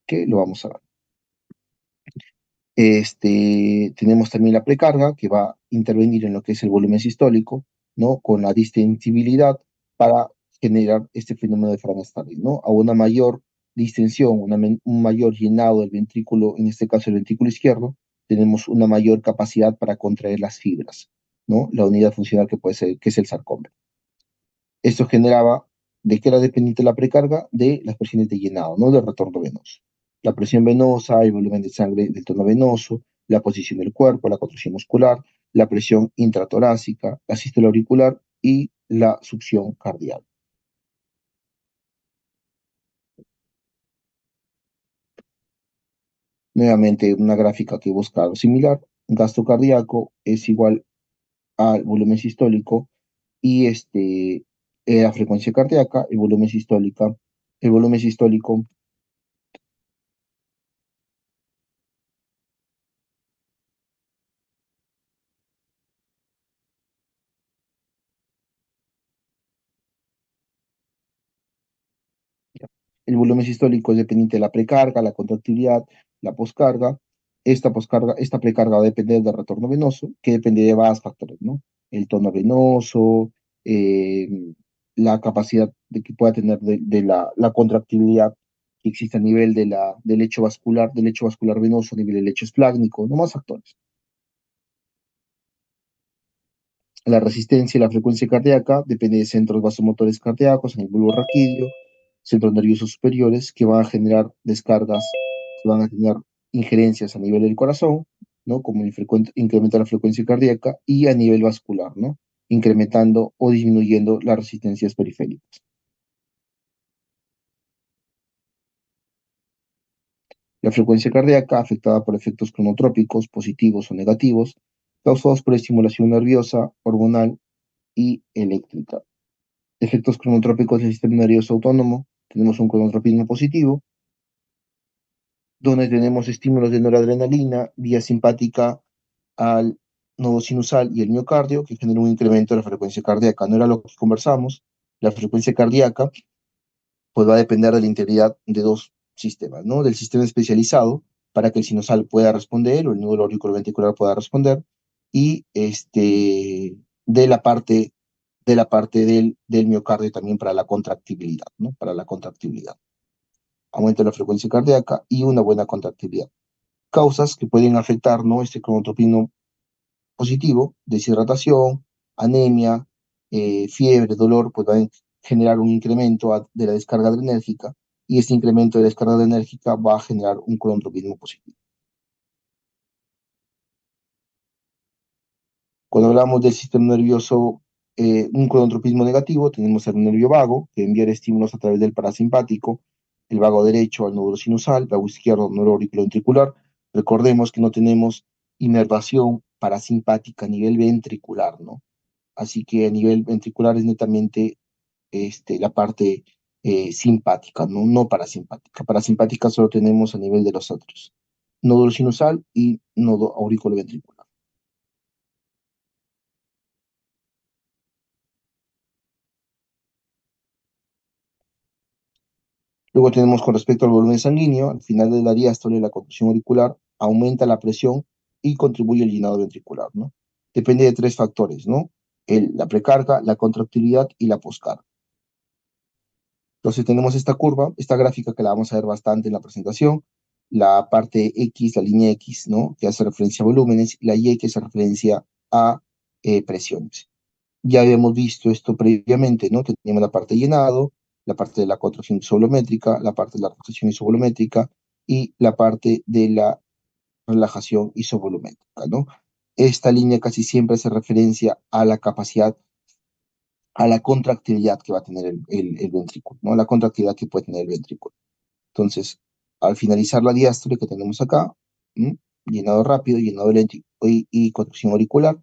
que lo vamos a ver. Tenemos también la precarga, que va a intervenir en lo que es el volumen sistólico, ¿no? Con la distensibilidad para generar este fenómeno de Frank-Starling, ¿no? A una mayor distensión, un mayor llenado del ventrículo, en este caso el ventrículo izquierdo, tenemos una mayor capacidad para contraer las fibras, ¿no? La unidad funcional que puede ser, que es el sarcómero. Esto generaba, ¿de qué era dependiente la precarga? De las presiones de llenado, no del retorno venoso. La presión venosa, el volumen de sangre del tono venoso, la posición del cuerpo, la contracción muscular, la presión intratorácica, la sístole auricular y la succión cardíaca. Nuevamente, una gráfica que busca algo similar. Gasto cardíaco es igual al volumen sistólico y la frecuencia cardíaca, el volumen sistólico El volumen sistólico es dependiente de la precarga, la contractilidad, la poscarga. Esta precarga va a depender del retorno venoso, que depende de varios factores, ¿no? El tono venoso, eh, la capacidad de que pueda tener la contractibilidad que existe a nivel del lecho vascular venoso, a nivel del lecho esplácnico, no más factores. La resistencia y la frecuencia cardíaca depende de centros vasomotores cardíacos en el bulbo raquídeo, centros nerviosos superiores que van a generar descargas, que van a tener injerencias a nivel del corazón, ¿no? Como incrementar la frecuencia cardíaca y a nivel vascular, ¿no? Incrementando o disminuyendo las resistencias periféricas. La frecuencia cardíaca afectada por efectos cronotrópicos positivos o negativos, causados por estimulación nerviosa, hormonal y eléctrica. Efectos cronotrópicos del sistema nervioso autónomo. Tenemos un cronotropismo positivo, donde tenemos estímulos de noradrenalina, vía simpática al nodo sinusal y el miocardio, que genera un incremento de la frecuencia cardíaca. No era lo que conversamos. La frecuencia cardíaca pues va a depender de la integridad de dos sistemas, ¿no? Del sistema especializado para que el sinusal pueda responder o el nódulo auriculoventricular pueda responder y de la parte del miocardio también para la contractibilidad, ¿no? Para la contractibilidad. Aumento de la frecuencia cardíaca y una buena contractibilidad. Causas que pueden afectar, ¿no? Este cronotropismo positivo, deshidratación, anemia, fiebre, dolor, pues van a generar un incremento de la descarga adrenérgica y este incremento de descarga adrenérgica va a generar un cronotropismo positivo. Cuando hablamos del sistema nervioso, un cronotropismo negativo, tenemos el nervio vago, que envía estímulos a través del parasimpático, el vago derecho al nódulo sinusal, el vago izquierdo al nódulo auriculoventricular. Recordemos que no tenemos inervación parasimpática a nivel ventricular, ¿no? Así que a nivel ventricular es netamente la parte simpática, ¿no? No parasimpática. Parasimpática solo tenemos a nivel de los otros. Nódulo sinusal y nodo auriculoventricular. Luego tenemos con respecto al volumen sanguíneo, al final de la diástole, la contracción auricular aumenta la presión y contribuye al llenado ventricular, ¿no? Depende de tres factores, ¿no? La precarga, la contractilidad y la poscarga. Entonces tenemos esta curva, esta gráfica que la vamos a ver bastante en la presentación, la parte X, la línea X, ¿no? Que hace referencia a volúmenes, y la Y que hace referencia a presiones. Ya habíamos visto esto previamente, ¿no? Teníamos la parte de llenado, la parte de la contracción isobolométrica, la parte de la rotación isobolométrica y la parte de la relajación isobolométrica, ¿no? Esta línea casi siempre hace referencia a la capacidad, a la contractilidad que va a tener el ventrículo, ¿no? La contractilidad que puede tener el ventrículo. Entonces, al finalizar la diástole que tenemos acá, ¿m? Llenado rápido, llenado lento y contracción auricular,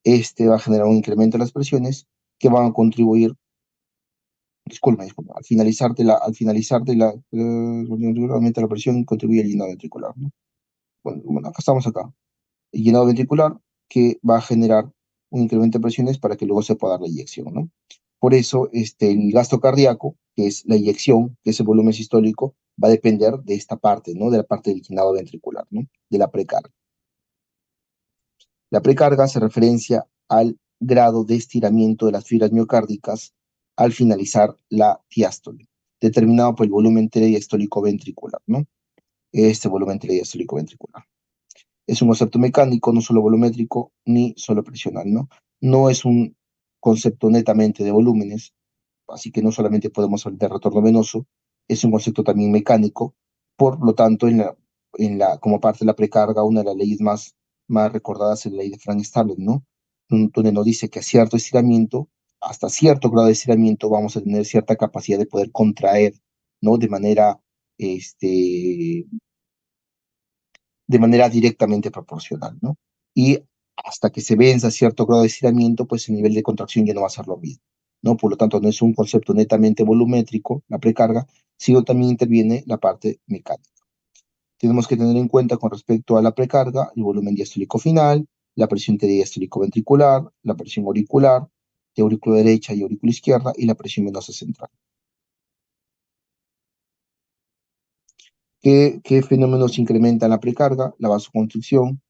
este va a generar un incremento de las presiones que van a contribuir, disculpa, aumenta la presión y contribuye al llenado ventricular, ¿no? Bueno, acá estamos acá. El llenado ventricular que va a generar un incremento de presiones para que luego se pueda dar la inyección, ¿no? Por eso, el gasto cardíaco, que es la inyección, que es el volumen sistólico, va a depender de esta parte, ¿no? De la parte del llenado ventricular, ¿no? De la precarga. La precarga se referencia al grado de estiramiento de las fibras miocárdicas al finalizar la diástole, determinado por el volumen telediastólico ventricular, ¿no? Este volumen telediastólico ventricular. Es un concepto mecánico, no solo volumétrico ni solo presional, ¿no? No es un concepto netamente de volúmenes, así que no solamente podemos hablar de retorno venoso, es un concepto también mecánico, por lo tanto, como parte de la precarga, una de las leyes más recordadas es la ley de Frank-Starling, ¿no? Donde nos dice que a cierto estiramiento, hasta cierto grado de estiramiento, vamos a tener cierta capacidad de poder contraer, ¿no? Este, de manera directamente proporcional, ¿no? Y hasta que se venza cierto grado de estiramiento, pues el nivel de contracción ya no va a ser lo mismo, ¿no? Por lo tanto, no es un concepto netamente volumétrico, la precarga, sino también interviene la parte mecánica. Tenemos que tener en cuenta con respecto a la precarga el volumen diastólico final, la presión diastólico ventricular, la presión auricular, de aurícula derecha y aurícula izquierda y la presión venosa central. ¿Qué fenómenos incrementan la precarga? La vasoconstricción,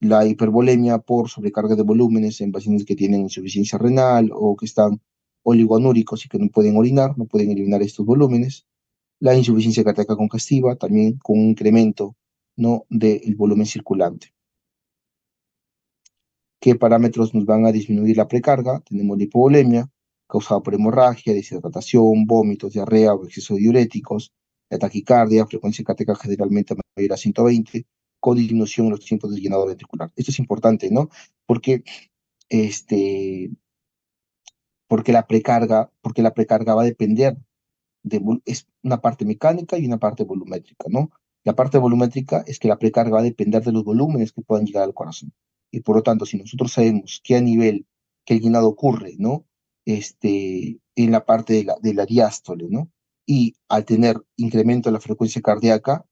la hipervolemia por sobrecarga de volúmenes en pacientes que tienen insuficiencia renal o que están oligoanúricos y que no pueden orinar, no pueden eliminar estos volúmenes. La insuficiencia cardíaca congestiva, también con un incremento, ¿no?, del volumen circulante. ¿Qué parámetros nos van a disminuir la precarga? Tenemos la hipovolemia, causada por hemorragia, deshidratación, vómitos, diarrea o exceso de diuréticos, la taquicardia, frecuencia cardíaca generalmente mayor a 120, con disminución en los tiempos de llenado ventricular. Esto es importante, ¿no? Porque, este, porque la precarga va a depender es una parte mecánica y una parte volumétrica, ¿no? La parte volumétrica es que la precarga va a depender de los volúmenes que puedan llegar al corazón. Y por lo tanto, si nosotros sabemos que a nivel que el llenado ocurre, ¿no? En la parte de la diástole, ¿no? Y al tener incremento de la frecuencia cardíaca,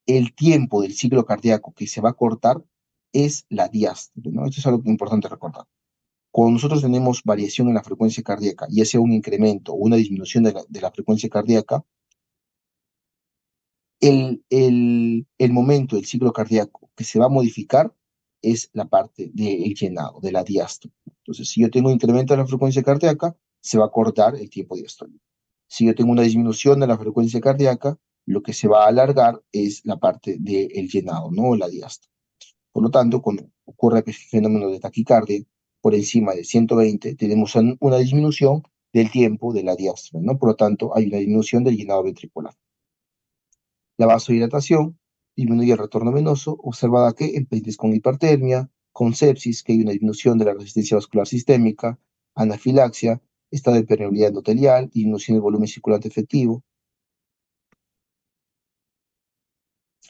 el tiempo del ciclo cardíaco que se va a cortar es la diástole, ¿no? Esto es algo importante recordar. Cuando nosotros tenemos variación en la frecuencia cardíaca, ya sea un incremento o una disminución de la frecuencia cardíaca, el momento del ciclo cardíaco que se va a modificar es la parte del llenado, de la diástole. Entonces, si yo tengo un incremento de la frecuencia cardíaca, se va a cortar el tiempo diastólico. Si yo tengo una disminución de la frecuencia cardíaca, lo que se va a alargar es la parte del llenado, no la diástole. Por lo tanto, cuando ocurre el fenómeno de taquicardia por encima de 120, tenemos una disminución del tiempo de la diástole, ¿no? Por lo tanto, hay una disminución del llenado ventricular. La vasodilatación disminuye el retorno venoso, observada que en pacientes con hipertermia, con sepsis, que hay una disminución de la resistencia vascular sistémica, anafilaxia, estado de permeabilidad endotelial, disminución del volumen circulante efectivo.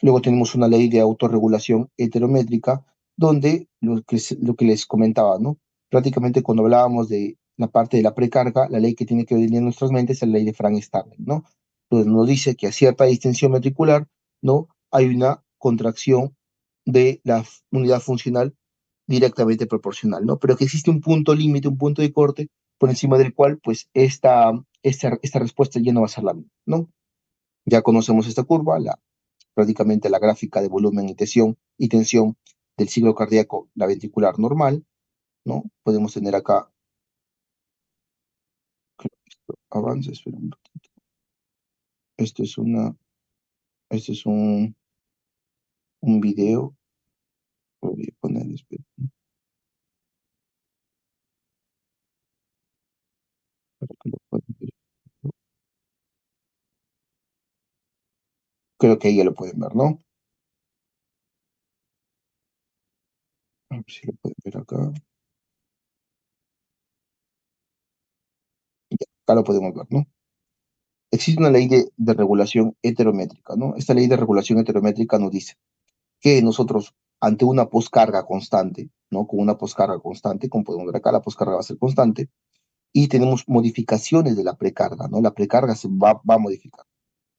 Luego tenemos una ley de autorregulación heterométrica, donde lo que les comentaba, ¿no? Prácticamente cuando hablábamos de la parte de la precarga, la ley que tiene que venir en nuestras mentes es la ley de Frank-Starling, ¿no? Entonces nos dice que a cierta distensión ventricular, ¿no?, hay una contracción de la unidad funcional directamente proporcional, ¿no? Pero que existe un punto límite, un punto de corte, por encima del cual, pues, esta respuesta ya no va a ser la misma, ¿no? Ya conocemos esta curva, prácticamente la gráfica de volumen y tensión del ciclo cardíaco, la ventricular normal, ¿no? Podemos tener acá, avance, espera un ratito. Esto es esto es un video, voy a poner, espera, para que lo puedan ver. Creo que ahí ya lo pueden ver, ¿no? A ver si lo pueden ver acá. Ya, acá lo podemos ver, ¿no? Existe una ley de regulación heterométrica, ¿no? Esta ley de regulación heterométrica nos dice que nosotros, ante una poscarga constante, ¿no? Con una poscarga constante, como podemos ver acá, la poscarga va a ser constante, y tenemos modificaciones de la precarga, ¿no? La precarga va a modificar.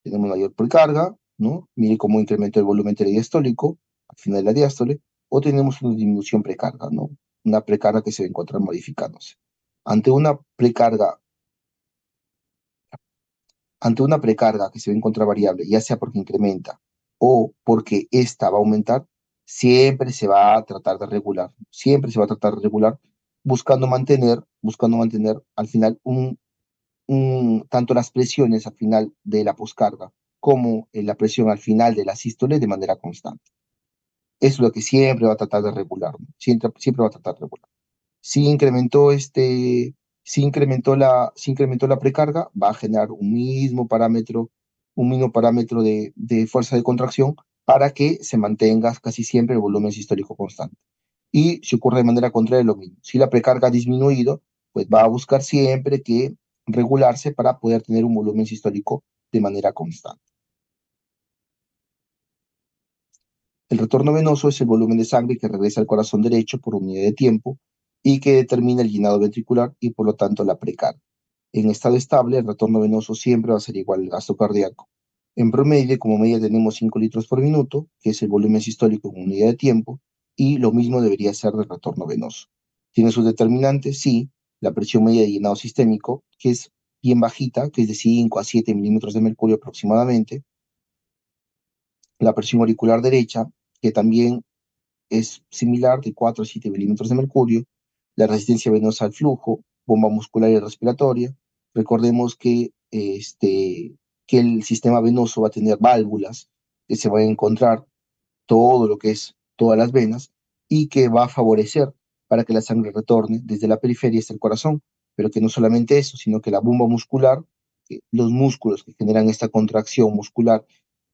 Tenemos mayor precarga, ¿no? Mire cómo incrementa el volumen diastólico al final de la diástole, o tenemos una disminución precarga, ¿no? Una precarga que se va a encontrar modificándose. Ante una precarga Ante una precarga que se va a encontrar variable, ya sea porque incrementa o porque esta va a aumentar, siempre se va a tratar de regular, siempre se va a tratar de regular, buscando mantener al final tanto las presiones al final de la poscarga como la presión al final de la sístole de manera constante. Eso es lo que siempre va a tratar de regular, ¿no? Siempre va a tratar de regular. Si incrementó si incrementó la precarga, va a generar un mismo parámetro de fuerza de contracción para que se mantenga casi siempre el volumen sistólico constante. Y si ocurre de manera contraria, lo mismo. Si la precarga ha disminuido, pues va a buscar siempre que regularse para poder tener un volumen sistólico de manera constante. El retorno venoso es el volumen de sangre que regresa al corazón derecho por unidad de tiempo y que determina el llenado ventricular y por lo tanto la precarga. En estado estable, el retorno venoso siempre va a ser igual al gasto cardíaco. En promedio, como media tenemos 5 litros por minuto, que es el volumen sistólico en unidad de tiempo, y lo mismo debería ser del retorno venoso. ¿Tiene sus determinantes? Sí, la presión media de llenado sistémico, que es bien bajita, que es de 5 a 7 milímetros de mercurio aproximadamente, la presión auricular derecha, que también es similar, de 4 a 7 milímetros de mercurio, la resistencia venosa al flujo, bomba muscular y respiratoria. Recordemos que el sistema venoso va a tener válvulas que se van a encontrar todo lo que es todas las venas y que va a favorecer para que la sangre retorne desde la periferia hasta el corazón, pero que no solamente eso, sino que la bomba muscular, que los músculos que generan esta contracción muscular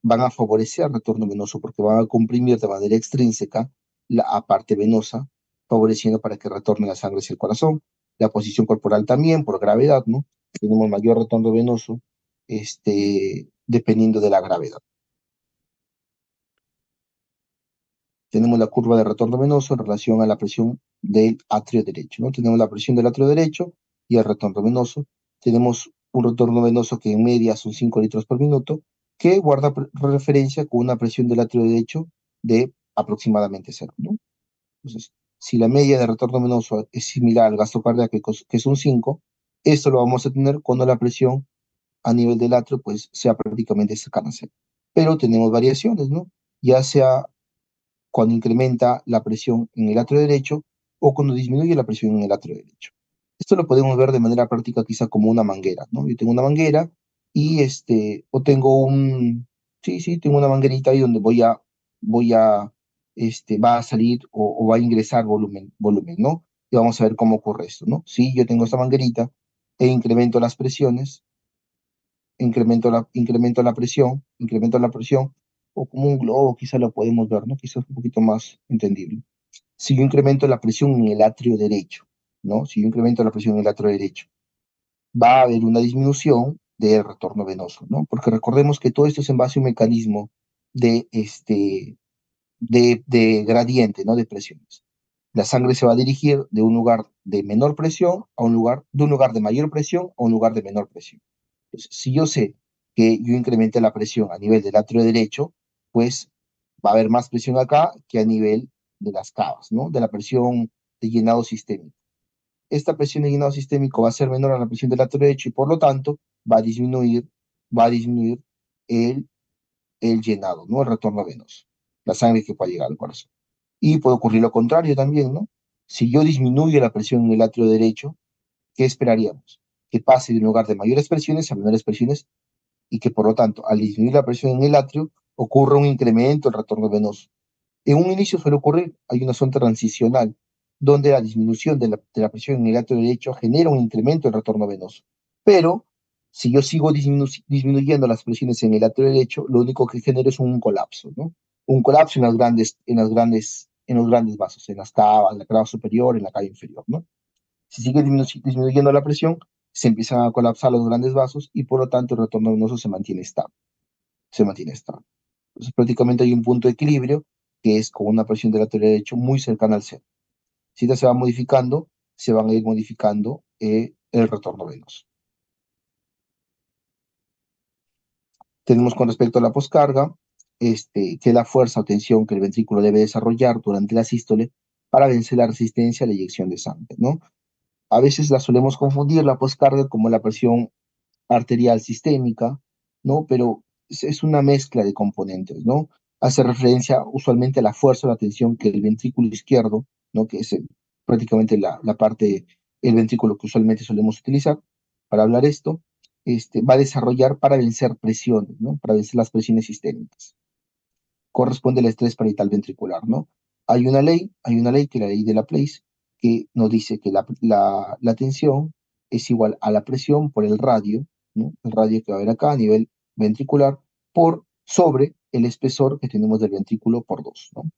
van a favorecer el retorno venoso porque van a comprimir de manera extrínseca la parte venosa, favoreciendo para que retorne la sangre hacia el corazón. La posición corporal también, por gravedad, ¿no? Tenemos mayor retorno venoso, dependiendo de la gravedad. Tenemos la curva de retorno venoso en relación a la presión del atrio derecho, ¿no? Tenemos la presión del atrio derecho y el retorno venoso. Tenemos un retorno venoso que en media son 5 litros por minuto, que guarda referencia con una presión del atrio derecho de aproximadamente cero, ¿no? Entonces, si la media de retorno venoso es similar al gasto cardíaco, que son 5, esto lo vamos a tener cuando la presión a nivel del atrio pues sea prácticamente cercana a cero. Pero tenemos variaciones, ¿no? Ya sea cuando incrementa la presión en el atrio derecho o cuando disminuye la presión en el atrio derecho. Esto lo podemos ver de manera práctica quizá como una manguera, ¿no? Yo tengo una manguera y o tengo sí, tengo una manguerita ahí donde voy a, va a salir o va a ingresar volumen, ¿no? Y vamos a ver cómo ocurre esto, ¿no? Si yo tengo esta manguerita e incremento las presiones, incremento la presión, o como un globo, quizá lo podemos ver, ¿no? Quizás un poquito más entendible. Si yo incremento la presión en el atrio derecho, ¿no? Si yo incremento la presión en el atrio derecho, va a haber una disminución del retorno venoso, ¿no? Porque recordemos que todo esto es en base a un mecanismo de, de gradiente, ¿no? De presiones. La sangre se va a dirigir de un lugar de menor presión a de un lugar de mayor presión a un lugar de menor presión. Entonces, si yo sé que yo incrementé la presión a nivel del atrio derecho, pues va a haber más presión acá que a nivel de las cavas, ¿no? De la presión de llenado sistémico. Esta presión de llenado sistémico va a ser menor a la presión del atrio derecho y por lo tanto va a disminuir el, el llenado, ¿no? El retorno venoso, la sangre que pueda llegar al corazón. Y puede ocurrir lo contrario también, ¿no? Si yo disminuyo la presión en el atrio derecho, ¿qué esperaríamos? Que pase de un lugar de mayores presiones a menores presiones y que por lo tanto, al disminuir la presión en el atrio, ocurre un incremento del retorno venoso. En un inicio suele ocurrir, hay una zona transicional, donde la disminución de la presión en el atrio derecho genera un incremento del retorno venoso. Pero si yo sigo disminuyendo las presiones en el atrio derecho, lo único que genera es un colapso, ¿no? Un colapso en los grandes vasos, en las cavas, en la cava superior, en la cava inferior, ¿no? Si sigue disminuyendo la presión, se empiezan a colapsar los grandes vasos y por lo tanto el retorno venoso se mantiene estable. Se mantiene estable. Entonces prácticamente hay un punto de equilibrio que es con una presión del lateral derecho muy cercana al cero. Si esta se va modificando, se van a ir modificando el retorno venoso. Tenemos con respecto a la poscarga, que la fuerza o tensión que el ventrículo debe desarrollar durante la sístole para vencer la resistencia a la eyección de sangre, ¿no? A veces la solemos confundir la poscarga como la presión arterial sistémica, ¿no? Pero es una mezcla de componentes, ¿no? Hace referencia usualmente a la fuerza o la tensión que el ventrículo izquierdo, ¿no? Que es prácticamente la parte, el ventrículo que usualmente solemos utilizar para hablar esto, va a desarrollar para vencer presiones, ¿no? Para vencer las presiones sistémicas. Corresponde al estrés parietal ventricular, ¿no? Hay una ley que es la ley de Laplace, que nos dice que la tensión es igual a la presión por el radio, ¿no? El radio que va a haber acá a nivel ventricular, por sobre el espesor que tenemos del ventrículo por 2, ¿no?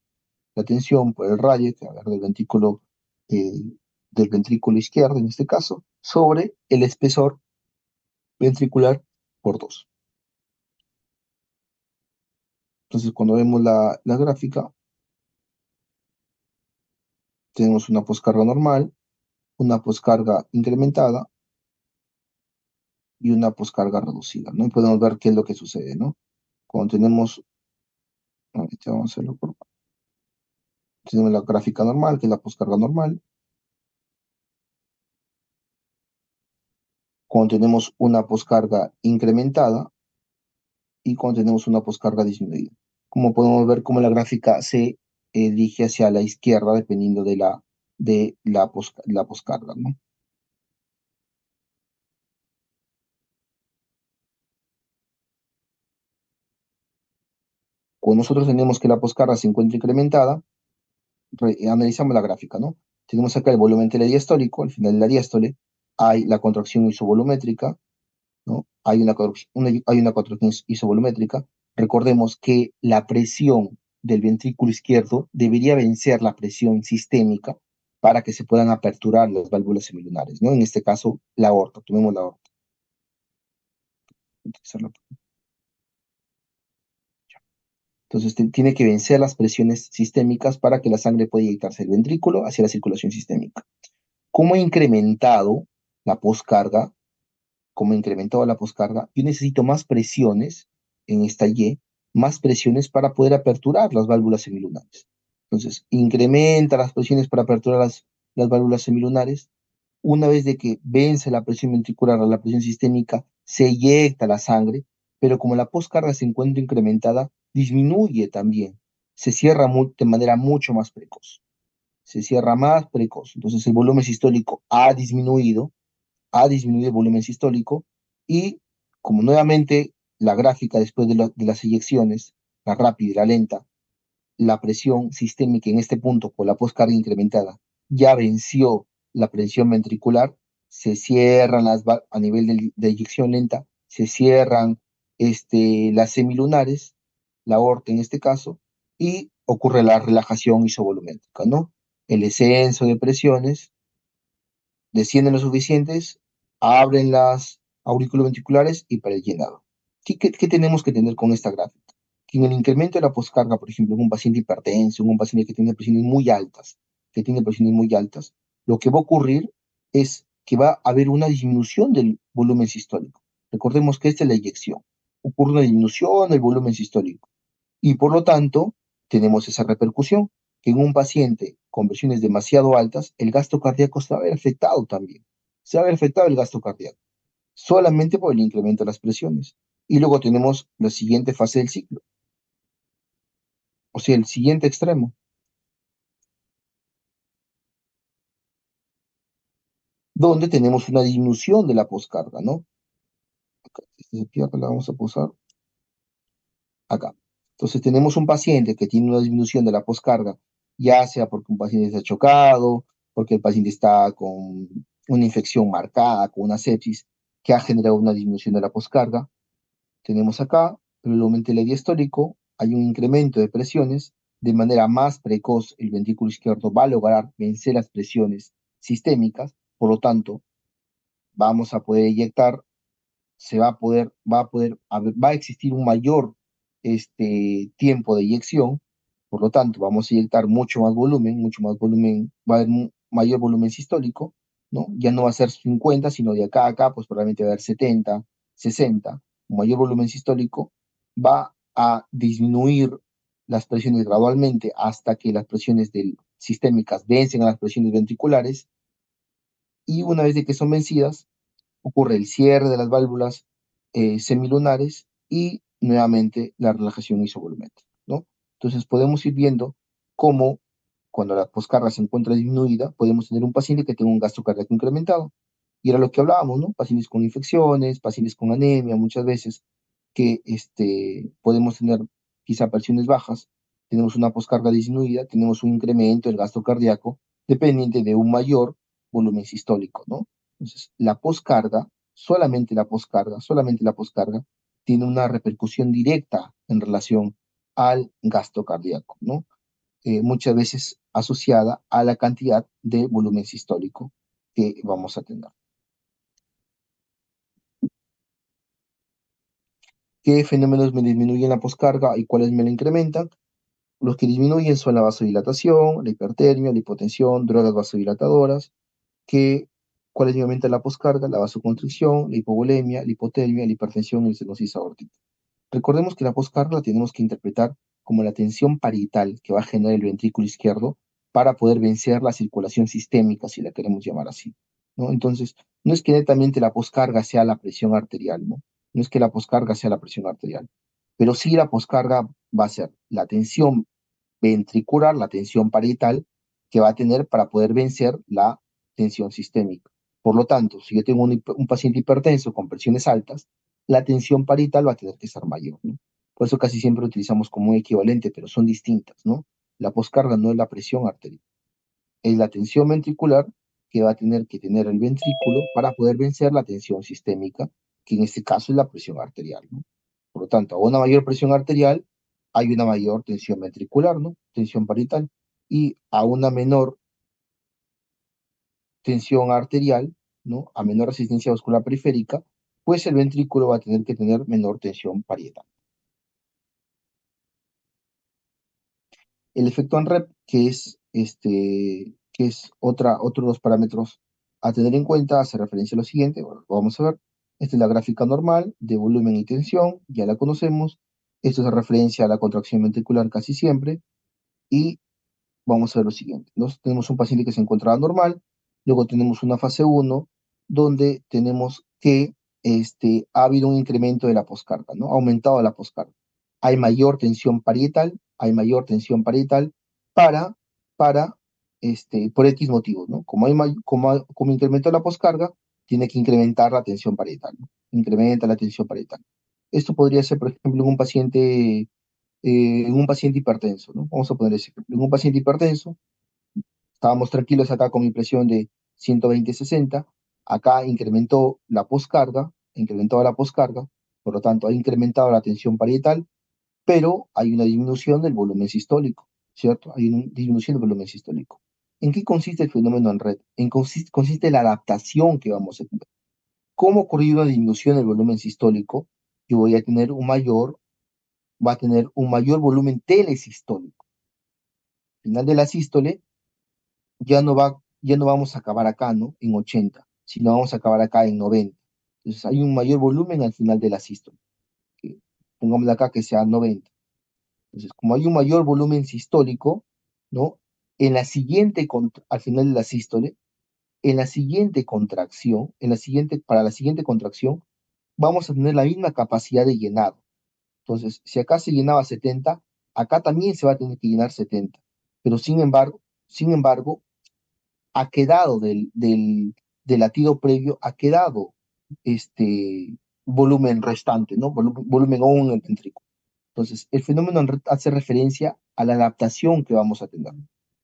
La tensión por el radio que va a haber eh, del ventrículo izquierdo, en este caso, sobre el espesor ventricular por 2. Entonces, cuando vemos la gráfica, tenemos una poscarga normal, una poscarga incrementada y una poscarga reducida, ¿no? Y podemos ver qué es lo que sucede, ¿no? Cuando ahorita vamos a hacerlo tenemos la gráfica normal, que es la poscarga normal, cuando tenemos una poscarga incrementada y cuando tenemos una poscarga disminuida. Como podemos ver, cómo la gráfica se elige hacia la izquierda dependiendo de la poscarga, ¿no? Cuando nosotros tenemos que la poscarga se encuentra incrementada, analizamos la gráfica, ¿no? Tenemos acá el volumen telediastólico, al final de la diástole hay la contracción isovolumétrica, ¿no? Hay una contracción isovolumétrica. Recordemos que la presión del ventrículo izquierdo debería vencer la presión sistémica para que se puedan aperturar las válvulas semilunares, ¿no? En este caso, la aorta, tomemos la aorta. Entonces, tiene que vencer las presiones sistémicas para que la sangre pueda inyectarse del ventrículo hacia la circulación sistémica. ¿Cómo ha incrementado la poscarga? Como he incrementado la poscarga, yo necesito más presiones en esta Y, más presiones para poder aperturar las válvulas semilunares. Entonces, incrementa las presiones para aperturar las válvulas semilunares. Una vez de que vence la presión ventricular o la presión sistémica, se eyecta la sangre, pero como la poscarga se encuentra incrementada, disminuye también. Se cierra de manera mucho más precoz. Se cierra más precoz. Entonces, el volumen sistólico ha disminuido el volumen sistólico y como nuevamente la gráfica después de las eyecciones, la rápida y la lenta, la presión sistémica en este punto con la poscarga incrementada ya venció la presión ventricular, se cierran a nivel de eyección lenta, se cierran las semilunares, la aorta en este caso, y ocurre la relajación isovolumétrica, ¿no? El descenso de presiones descienden lo suficientes, abren las auriculoventriculares y para el llenado. ¿Qué tenemos que tener con esta gráfica? Que en el incremento de la poscarga, por ejemplo, en un paciente hipertenso, en un paciente que tiene presiones muy altas, lo que va a ocurrir es que va a haber una disminución del volumen sistólico. Recordemos que esta es la eyección. Ocurre una disminución del volumen sistólico y por lo tanto tenemos esa repercusión, que en un paciente con presiones demasiado altas, el gasto cardíaco se va a ver afectado también. Se va a ver afectado el gasto cardíaco, solamente por el incremento de las presiones. Y luego tenemos la siguiente fase del ciclo, o sea, el siguiente extremo, donde tenemos una disminución de la poscarga, ¿no? Acá, este se pierde, la vamos a posar acá. Entonces tenemos un paciente que tiene una disminución de la poscarga, ya sea porque un paciente está chocado, porque el paciente está con una infección marcada, con una sepsis, que ha generado una disminución de la poscarga. Tenemos acá el volumen telediastólico, hay un incremento de presiones, de manera más precoz el ventrículo izquierdo va a lograr vencer las presiones sistémicas, por lo tanto, vamos a poder eyectar va a existir un mayor tiempo de eyección, por lo tanto, vamos a inyectar mucho más volumen, va a haber un mayor volumen sistólico, ¿no? Ya no va a ser 50, sino de acá a acá, pues probablemente va a haber 70, 60, un mayor volumen sistólico, va a disminuir las presiones gradualmente hasta que las presiones sistémicas vencen a las presiones ventriculares, y una vez de que son vencidas, ocurre el cierre de las válvulas semilunares y nuevamente la relajación isovolumétrica, ¿no? Entonces podemos ir viendo cómo cuando la poscarga se encuentra disminuida, podemos tener un paciente que tenga un gasto cardíaco incrementado. Y era lo que hablábamos, ¿no? Pacientes con infecciones, pacientes con anemia, muchas veces que podemos tener quizá presiones bajas, tenemos una poscarga disminuida, tenemos un incremento del gasto cardíaco dependiente de un mayor volumen sistólico, ¿no? Entonces, solamente la poscarga, tiene una repercusión directa en relación al gasto cardíaco, ¿no? Muchas veces asociada a la cantidad de volumen sistólico que vamos a tener. ¿Qué fenómenos me disminuyen la poscarga y cuáles me la incrementan? Los que disminuyen son la vasodilatación, la hipertermia, la hipotensión, drogas vasodilatadoras. ¿Cuáles me aumentan la poscarga? La vasoconstricción, la hipovolemia, la hipotermia, la hipertensión y la estenosis aórtica. Recordemos que la poscarga la tenemos que interpretar como la tensión parietal que va a generar el ventrículo izquierdo para poder vencer la circulación sistémica, si la queremos llamar así, ¿no? Entonces, no es que netamente la poscarga sea la presión arterial, ¿no? No es que la poscarga sea la presión arterial. pero sí la poscarga va a ser la tensión ventricular, la tensión parietal que va a tener para poder vencer la tensión sistémica. Por lo tanto, si yo tengo un paciente hipertenso con presiones altas, la tensión parietal va a tener que ser mayor, ¿no? Por eso casi siempre utilizamos como un equivalente, pero son distintas, ¿no? La poscarga no es la presión arterial, es la tensión ventricular que va a tener que tener el ventrículo para poder vencer la tensión sistémica, que en este caso es la presión arterial, ¿no? Por lo tanto, a una mayor presión arterial hay una mayor tensión ventricular, ¿no? Tensión parietal. Y a una menor tensión arterial, ¿no? A menor resistencia vascular periférica, pues el ventrículo va a tener que tener menor tensión parietal. El efecto ANREP, que es otro de los parámetros a tener en cuenta, hace referencia a lo siguiente. Bueno, lo vamos a ver. Esta es la gráfica normal de volumen y tensión, ya la conocemos. Esto es referencia a la contracción ventricular casi siempre. Y vamos a ver lo siguiente. Nos tenemos un paciente que se encontraba normal, luego tenemos una fase uno donde tenemos que ha habido un incremento de la poscarga, ¿no? Ha aumentado la poscarga. Hay mayor tensión parietal para, para por X motivos, ¿no? Como incrementó la poscarga, tiene que incrementar la tensión parietal, ¿no? Incrementa la tensión parietal. Esto podría ser, por ejemplo, en un paciente hipertenso, ¿no? Vamos a poner ese ejemplo. En un paciente hipertenso, estábamos tranquilos acá con mi presión de 120/60, acá incrementó la poscarga, por lo tanto ha incrementado la tensión parietal, pero hay una disminución del volumen sistólico, ¿cierto? Hay una disminución del volumen sistólico. ¿En qué consiste el fenómeno en red? Consiste en la adaptación que vamos a tener. ¿Cómo ocurrir una disminución del volumen sistólico? Yo voy a tener va a tener un mayor volumen telesistólico. Al final de la sístole ya no vamos a acabar acá, ¿no? En 80, sino vamos a acabar acá en 90. Entonces hay un mayor volumen al final de la sístole. Que, pongámosle acá que sea 90. Entonces, como hay un mayor volumen sistólico, ¿no? Al final de la sístole, en la siguiente contracción, para la siguiente contracción, vamos a tener la misma capacidad de llenado. Entonces, si acá se llenaba 70, acá también se va a tener que llenar 70. Pero sin embargo, ha quedado del latido previo, ha quedado volumen restante, ¿no? Volumen aún en el ventrículo. Entonces, el fenómeno hace referencia a la adaptación que vamos a tener.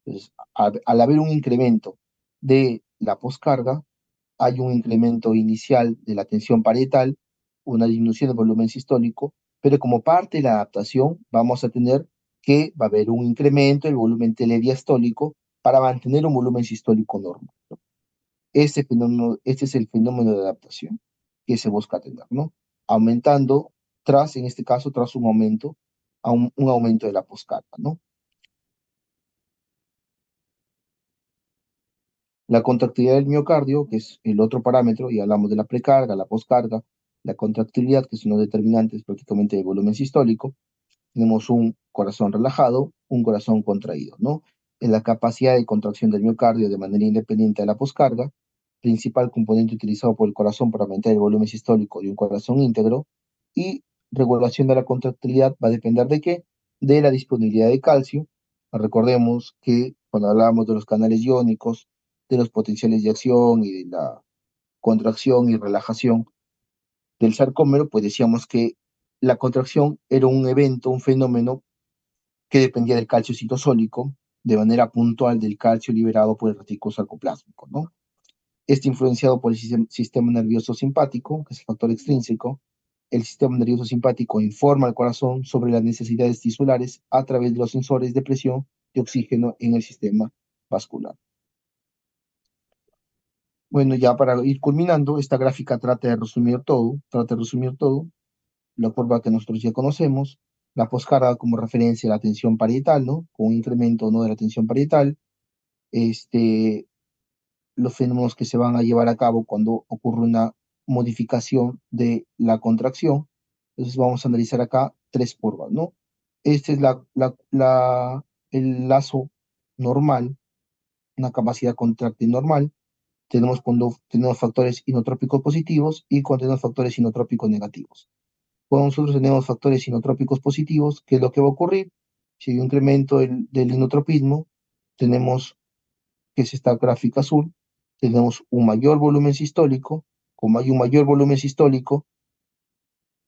Entonces, al haber un incremento de la poscarga, hay un incremento inicial de la tensión parietal, una disminución del volumen sistólico, pero como parte de la adaptación vamos a tener que va a haber un incremento del volumen telediastólico para mantener un volumen sistólico normal. Este es el fenómeno de adaptación que se busca tener, ¿no? Aumentando en este caso, tras un aumento, un aumento de la poscarga, ¿no? La contractilidad del miocardio, que es el otro parámetro, y hablamos de la precarga, la poscarga, la contractilidad, que son los determinantes prácticamente del volumen sistólico. Tenemos un corazón relajado, un corazón contraído, ¿no? En la capacidad de contracción del miocardio de manera independiente de la poscarga, principal componente utilizado por el corazón para aumentar el volumen sistólico de un corazón íntegro, y regulación de la contractilidad va a depender de qué? De la disponibilidad de calcio. Recordemos que cuando hablábamos de los canales iónicos, de los potenciales de acción y de la contracción y relajación del sarcómero, pues decíamos que la contracción era un evento, un fenómeno que dependía del calcio citosólico, de manera puntual del calcio liberado por el retículo sarcoplásmico, ¿no? Influenciado por el sistema nervioso simpático, que es el factor extrínseco. El sistema nervioso simpático informa al corazón sobre las necesidades tisulares a través de los sensores de presión y oxígeno en el sistema vascular. Bueno, ya para ir culminando, esta gráfica trata de resumir todo, la curva que nosotros ya conocemos, la poscarga como referencia a la tensión parietal, ¿no? Con un incremento o no de la tensión parietal, este, los fenómenos que se van a llevar a cabo cuando ocurre una modificación de la contracción. Entonces vamos a analizar acá tres curvas, ¿no? Este es el lazo normal, una capacidad contráctil normal. Tenemos cuando tenemos factores inotrópicos positivos y cuando tenemos factores inotrópicos negativos. Cuando nosotros tenemos factores inotrópicos positivos, ¿qué es lo que va a ocurrir? Si hay un incremento del inotropismo, tenemos, que es esta gráfica azul, tenemos un mayor volumen sistólico. Como hay un mayor volumen sistólico,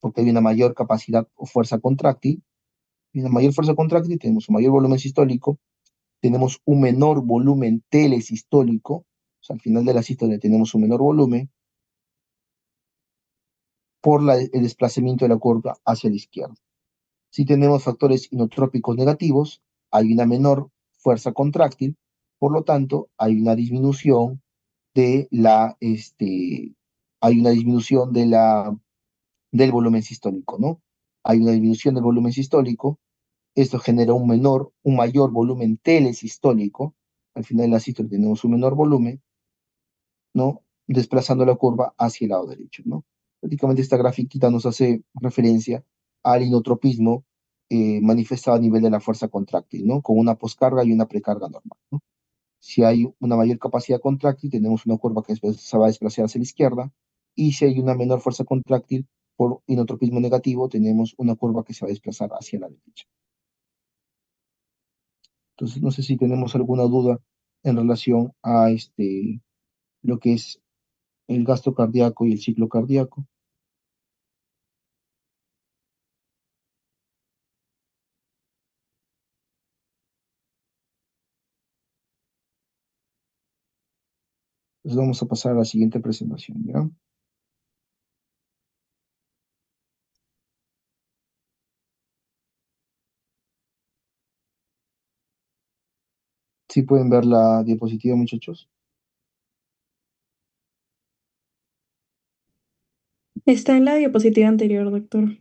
porque hay una mayor capacidad o fuerza contráctil, y una mayor fuerza contráctil tenemos un mayor volumen sistólico, tenemos un menor volumen telesistólico, o sea, al final de la sístole tenemos un menor volumen por el desplazamiento de la curva hacia la izquierda. Si tenemos factores inotrópicos negativos, hay una menor fuerza contráctil, por lo tanto, hay una disminución de hay una disminución del volumen sistólico, ¿no? Hay una disminución del volumen sistólico, esto genera un mayor volumen telesistólico, al final de la sístole tenemos un menor volumen, ¿no? Desplazando la curva hacia el lado derecho, ¿no? Prácticamente esta grafiquita nos hace referencia al inotropismo manifestado a nivel de la fuerza contráctil, ¿no? Con una poscarga y una precarga normal, ¿no? Si hay una mayor capacidad contráctil, tenemos una curva que después se va a desplazar hacia la izquierda, y si hay una menor fuerza contráctil por inotropismo negativo, tenemos una curva que se va a desplazar hacia la derecha. Entonces, no sé si tenemos alguna duda en relación a lo que es el gasto cardíaco y el ciclo cardíaco. Entonces vamos a pasar a la siguiente presentación, ¿ya? ¿Sí pueden ver la diapositiva, muchachos? Está en la diapositiva anterior, doctor.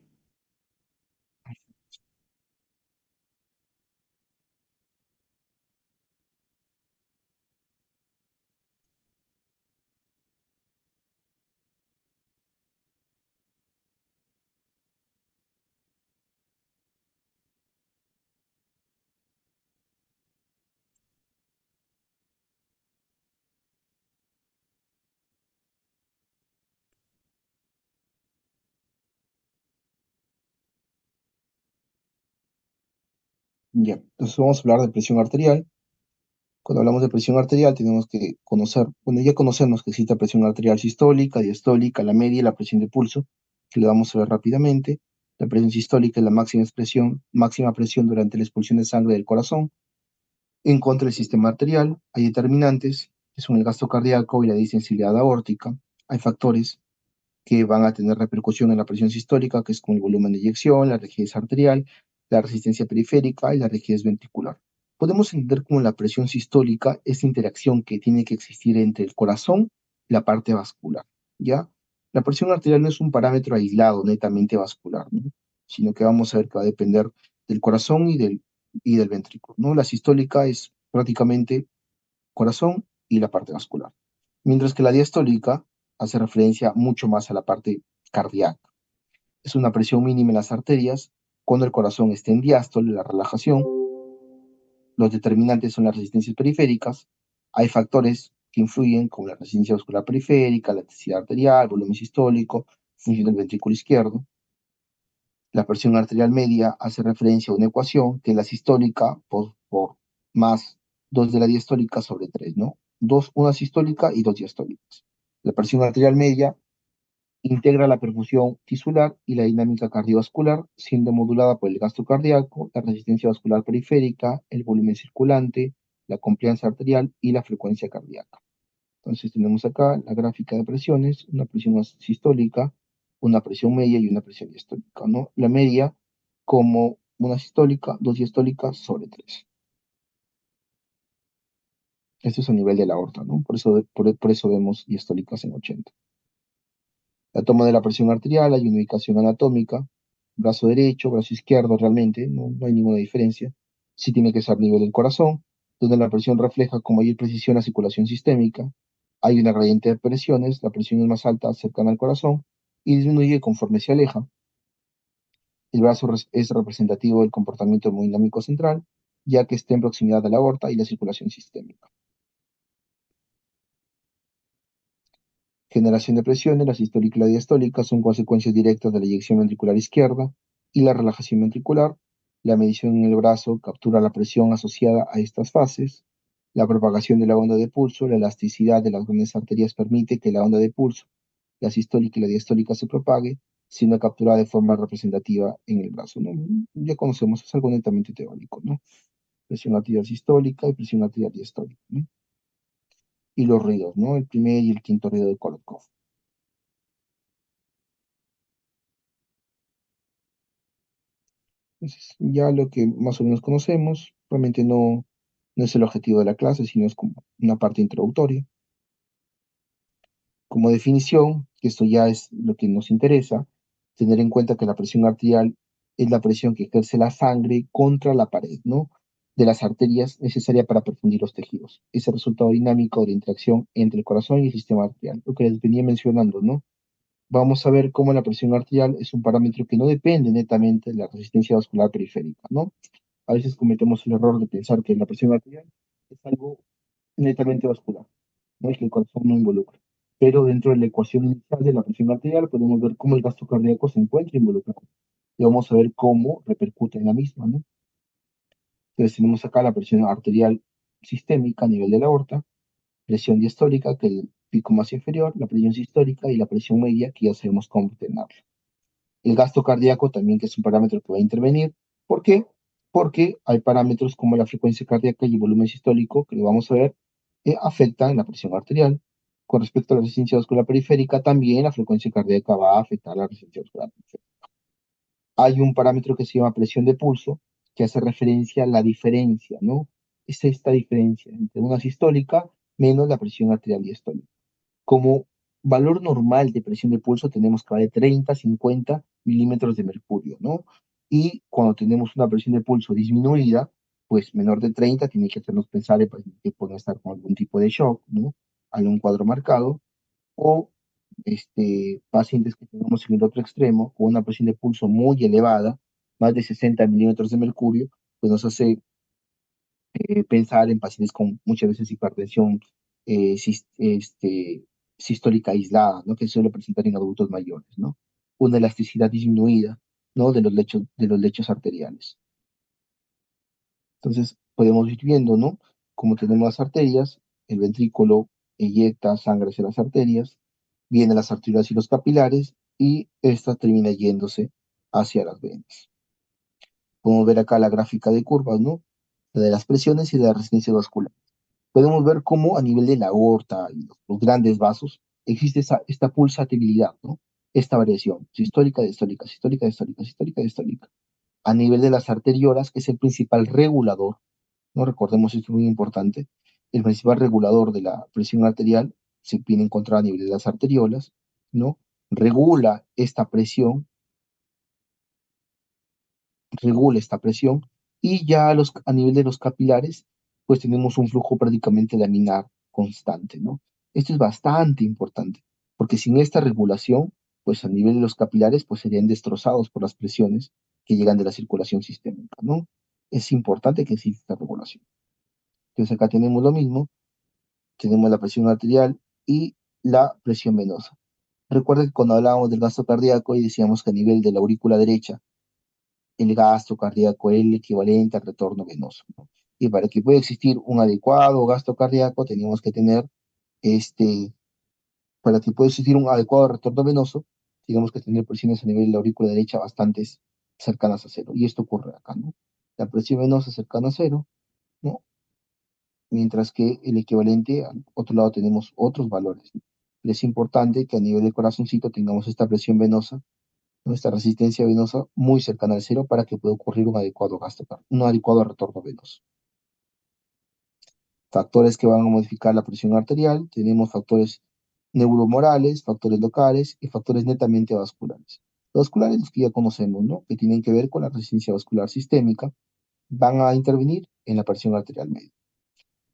Ya, entonces vamos a hablar de presión arterial. Cuando hablamos de presión arterial tenemos que conocer, bueno, ya conocemos que existe presión arterial sistólica, diastólica, la media y la presión de pulso, que le vamos a ver rápidamente. La presión sistólica es la máxima presión durante la expulsión de sangre del corazón. En contra del sistema arterial hay determinantes, que son el gasto cardíaco y la distensibilidad aórtica. Hay factores que van a tener repercusión en la presión sistólica, que es como el volumen de eyección, la rigidez arterial, la resistencia periférica y la rigidez ventricular. Podemos entender como la presión sistólica es interacción que tiene que existir entre el corazón y la parte vascular, ¿ya? La presión arterial no es un parámetro aislado, netamente vascular, ¿no? Sino que vamos a ver que va a depender del corazón y del ventrículo, ¿no? La sistólica es prácticamente corazón y la parte vascular. Mientras que la diastólica hace referencia mucho más a la parte cardíaca. Es una presión mínima en las arterias cuando el corazón está en diástole, la relajación. Los determinantes son las resistencias periféricas. Hay factores que influyen como la resistencia vascular periférica, la densidad arterial, volumen sistólico, función del ventrículo izquierdo. La presión arterial media hace referencia a una ecuación que es la sistólica por más 2 de la diastólica sobre 3, ¿no? Dos, una sistólica y dos diastólicas. La presión arterial media integra la perfusión tisular y la dinámica cardiovascular, siendo modulada por el gasto cardíaco, la resistencia vascular periférica, el volumen circulante, la compliance arterial y la frecuencia cardíaca. Entonces tenemos acá la gráfica de presiones, una presión sistólica, una presión media y una presión diastólica, ¿no? La media como una sistólica, dos diastólicas sobre tres. Esto es a nivel de la aorta, ¿no? Por eso vemos diastólicas en 80. La toma de la presión arterial, hay una ubicación anatómica, brazo derecho, brazo izquierdo realmente, no hay ninguna diferencia. Sí tiene que ser a nivel del corazón, donde la presión refleja con mayor precisión la circulación sistémica. Hay una gradiente de presiones, la presión es más alta cercana al corazón y disminuye conforme se aleja. El brazo es representativo del comportamiento hemodinámico central, ya que está en proximidad de la aorta y la circulación sistémica. Generación de presiones, la sistólica y la diastólica son consecuencias directas de la eyección ventricular izquierda y la relajación ventricular. La medición en el brazo captura la presión asociada a estas fases. La propagación de la onda de pulso, la elasticidad de las grandes arterias permite que la onda de pulso, la sistólica y la diastólica se propague, siendo capturada de forma representativa en el brazo, ¿no? Ya conocemos, es algo netamente teórico, ¿no? Presión arterial sistólica y presión arterial diastólica, ¿no? Y los ruidos, ¿no? El primer y el quinto ruido de Korotkov. Entonces, ya lo que más o menos conocemos, realmente no es el objetivo de la clase, sino es como una parte introductoria. Como definición, que esto ya es lo que nos interesa, tener en cuenta que la presión arterial es la presión que ejerce la sangre contra la pared, ¿no? De las arterias necesaria para perfundir los tejidos. Es el resultado dinámico de la interacción entre el corazón y el sistema arterial, lo que les venía mencionando, ¿no? Vamos a ver cómo la presión arterial es un parámetro que no depende netamente de la resistencia vascular periférica, ¿no? A veces cometemos el error de pensar que la presión arterial es algo netamente vascular, no es que el corazón no involucra. Pero dentro de la ecuación inicial de la presión arterial podemos ver cómo el gasto cardíaco se encuentra involucrado. Y vamos a ver cómo repercute en la misma, ¿no? Entonces tenemos acá la presión arterial sistémica a nivel de la aorta, presión diastólica, que es el pico más inferior, la presión sistólica y la presión media, que ya sabemos cómo obtenerla. El gasto cardíaco también, que es un parámetro que va a intervenir. ¿Por qué? Porque hay parámetros como la frecuencia cardíaca y el volumen sistólico, que lo vamos a ver, que afectan la presión arterial. Con respecto a la resistencia vascular periférica, también la frecuencia cardíaca va a afectar la resistencia vascular periférica. Hay un parámetro que se llama presión de pulso, que hace referencia a la diferencia, ¿no? Es esta diferencia entre una sistólica menos la presión arterial diastólica. Como valor normal de presión de pulso tenemos que va de 30 a 50 milímetros de mercurio, ¿no? Y cuando tenemos una presión de pulso disminuida, pues menor de 30, tiene que hacernos pensar en pacientes que pueden estar con algún tipo de shock, ¿no? Algún cuadro marcado, o pacientes que tenemos en el otro extremo, con una presión de pulso muy elevada, más de 60 milímetros de mercurio, pues nos hace pensar en pacientes con muchas veces hipertensión sistólica aislada, ¿no? Que suele presentar en adultos mayores, ¿no? Una elasticidad disminuida, ¿no? De los lechos arteriales. Entonces, podemos ir viendo, ¿no? Como tenemos las arterias, el ventrículo eyecta sangre hacia las arterias, vienen las arterias y los capilares, y esta termina yéndose hacia las venas. Podemos ver acá la gráfica de curvas, ¿no? La de las presiones y de la resistencia vascular. Podemos ver cómo a nivel de la aorta y los grandes vasos existe esta pulsatibilidad, ¿no? Esta variación, sistólica, diastólica, sistólica, diastólica, sistólica, diastólica. A nivel de las arteriolas, que es el principal regulador, ¿no? Recordemos esto es muy importante, el principal regulador de la presión arterial se viene a encontrar a nivel de las arteriolas, ¿no? Regula esta presión, regula esta presión, y ya a nivel de los capilares, pues tenemos un flujo prácticamente laminar constante, ¿no? Esto es bastante importante, porque sin esta regulación, pues a nivel de los capilares, pues serían destrozados por las presiones que llegan de la circulación sistémica, ¿no? Es importante que exista esta regulación. Entonces acá tenemos lo mismo, tenemos la presión arterial y la presión venosa. Recuerda que cuando hablábamos del gasto cardíaco y decíamos que a nivel de la aurícula derecha el gasto cardíaco es el equivalente al retorno venoso, ¿no? Y para que pueda existir un adecuado gasto cardíaco, tenemos que tener, este, para que pueda existir un adecuado retorno venoso, tenemos que tener presiones a nivel de la aurícula derecha bastante cercanas a cero. Y esto ocurre acá, ¿no? La presión venosa cercana a cero, ¿no? Mientras que el equivalente, al otro lado tenemos otros valores, ¿no? Es importante que a nivel del corazoncito tengamos esta presión venosa, nuestra resistencia venosa muy cercana al cero para que pueda ocurrir un adecuado gasto, un adecuado retorno venoso. Factores que van a modificar la presión arterial, tenemos factores neuromorales, factores locales y factores netamente vasculares. Los vasculares, los que ya conocemos, ¿no? Que tienen que ver con la resistencia vascular sistémica, van a intervenir en la presión arterial media.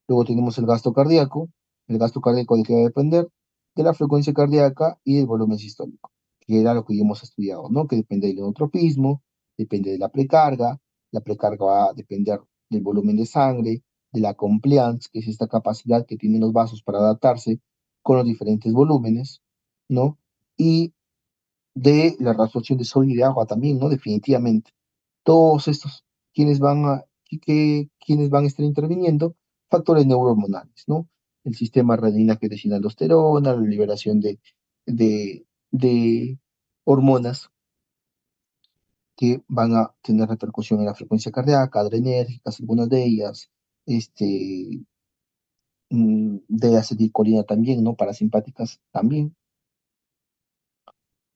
Luego tenemos el gasto cardíaco de que va a depender de la frecuencia cardíaca y del volumen sistólico, que era lo que ya hemos estudiado, ¿no? Que depende del inotropismo, depende de la precarga va a depender del volumen de sangre, de la compliance, que es esta capacidad que tienen los vasos para adaptarse con los diferentes volúmenes, ¿no? Y de la reabsorción de sodio y de agua también, ¿no? Definitivamente. Todos estos, quienes van a estar interviniendo, factores neurohormonales, ¿no? El sistema renina-angiotensina-aldosterona, la liberación de hormonas que van a tener repercusión en la frecuencia cardíaca, adrenérgicas, algunas de ellas, este, de acetilcolina también, ¿no? Parasimpáticas también.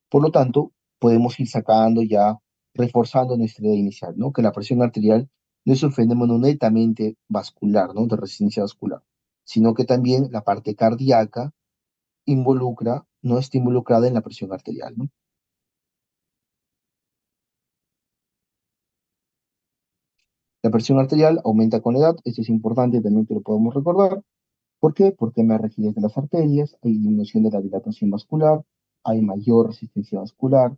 Por lo tanto, podemos ir sacando ya, reforzando nuestra idea inicial, ¿no? Que la presión arterial no es un fenómeno netamente vascular, ¿no? De resistencia vascular, sino que también la parte cardíaca no está involucrada en la presión arterial, ¿no? La presión arterial aumenta con la edad, esto es importante también que lo podemos recordar. ¿Por qué? Porque hay más rigidez de las arterias, hay disminución de la dilatación vascular, hay mayor resistencia vascular,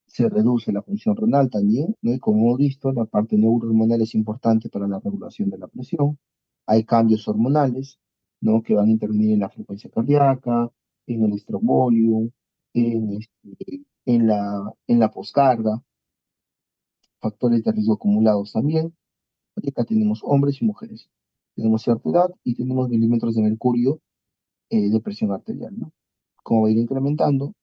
se reduce la función renal también, ¿no? Y como hemos visto, la parte neurohormonal es importante para la regulación de la presión. Hay cambios hormonales, ¿no? Que van a intervenir en la frecuencia cardíaca, en el stroke volume, en la poscarga, factores de riesgo acumulados también. Y acá tenemos hombres y mujeres. Tenemos cierta edad y tenemos milímetros de mercurio de presión arterial, ¿no? Como va a ir incrementando,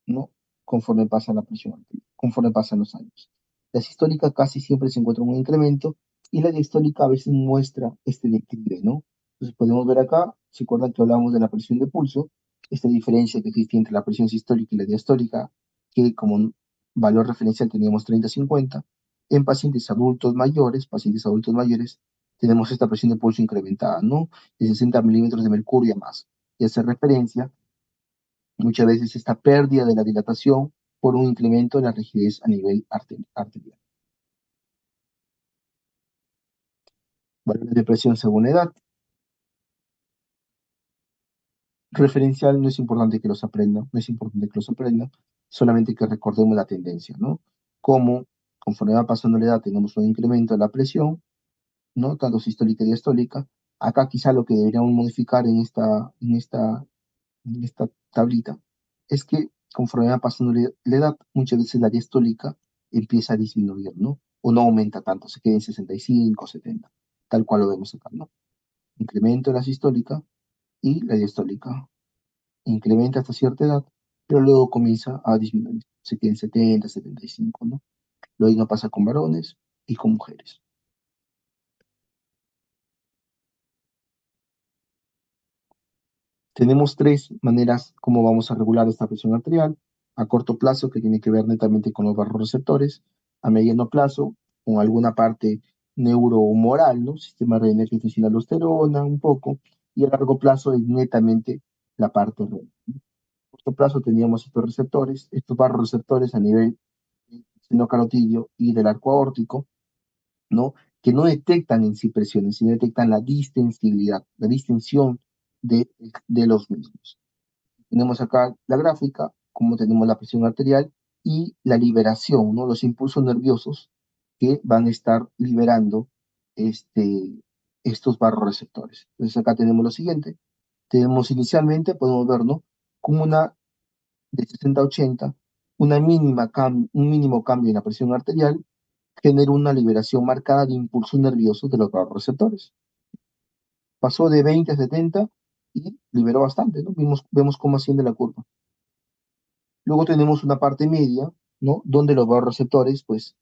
¿no? Conforme pasa la presión arterial, conforme pasan los años. La sistólica casi siempre se encuentra un incremento y la diastólica a veces muestra este declive, ¿no? Entonces podemos ver acá, ¿se acuerdan que hablamos de la presión de pulso? Esta diferencia que existe entre la presión sistólica y la diastólica, que como un valor referencial teníamos 30-50, en pacientes adultos mayores, tenemos esta presión de pulso incrementada, ¿no? De 60 milímetros de mercurio a más. Y hace referencia muchas veces esta pérdida de la dilatación por un incremento en la rigidez a nivel arterial. Valores de presión según edad. Referencial no es importante que los aprendan, no es importante que los aprendan, solamente que recordemos la tendencia, ¿no? Como conforme va pasando la edad tenemos un incremento de la presión, ¿no? Tanto sistólica y diastólica. Acá quizá lo que deberíamos modificar en esta tablita es que conforme va pasando la edad, muchas veces la diastólica empieza a disminuir, ¿no? O no aumenta tanto, se queda en 65, 70, tal cual lo vemos acá, ¿no? Incremento de la sistólica y la diastólica incrementa hasta cierta edad, pero luego comienza a disminuir, se queda en 70, 75, ¿no? Lo mismo pasa con varones y con mujeres. Tenemos tres maneras como vamos a regular esta presión arterial. A corto plazo, que tiene que ver netamente con los vasoreceptores. A mediano plazo, con alguna parte neurohumoral, ¿no? Sistema renina aldosterona, un poco. Y a largo plazo es netamente la parte renal. A corto plazo teníamos estos receptores, estos vasoreceptores a nivel del seno carotidio y del arco aórtico, ¿no? Que no detectan en sí presiones, sino detectan la distensibilidad, la distensión de los mismos. Tenemos acá la gráfica, como tenemos la presión arterial y la liberación, ¿no? Los impulsos nerviosos que van a estar liberando este, estos barroreceptores. Entonces acá tenemos lo siguiente. Tenemos inicialmente, podemos ver, ¿no? Como una de 60 a 80, un mínimo cambio en la presión arterial genera una liberación marcada de impulsos nerviosos de los barroreceptores. Pasó de 20 a 70 y liberó bastante, ¿no? Vemos cómo asciende la curva. Luego tenemos una parte media, ¿no? Donde los receptores, pues,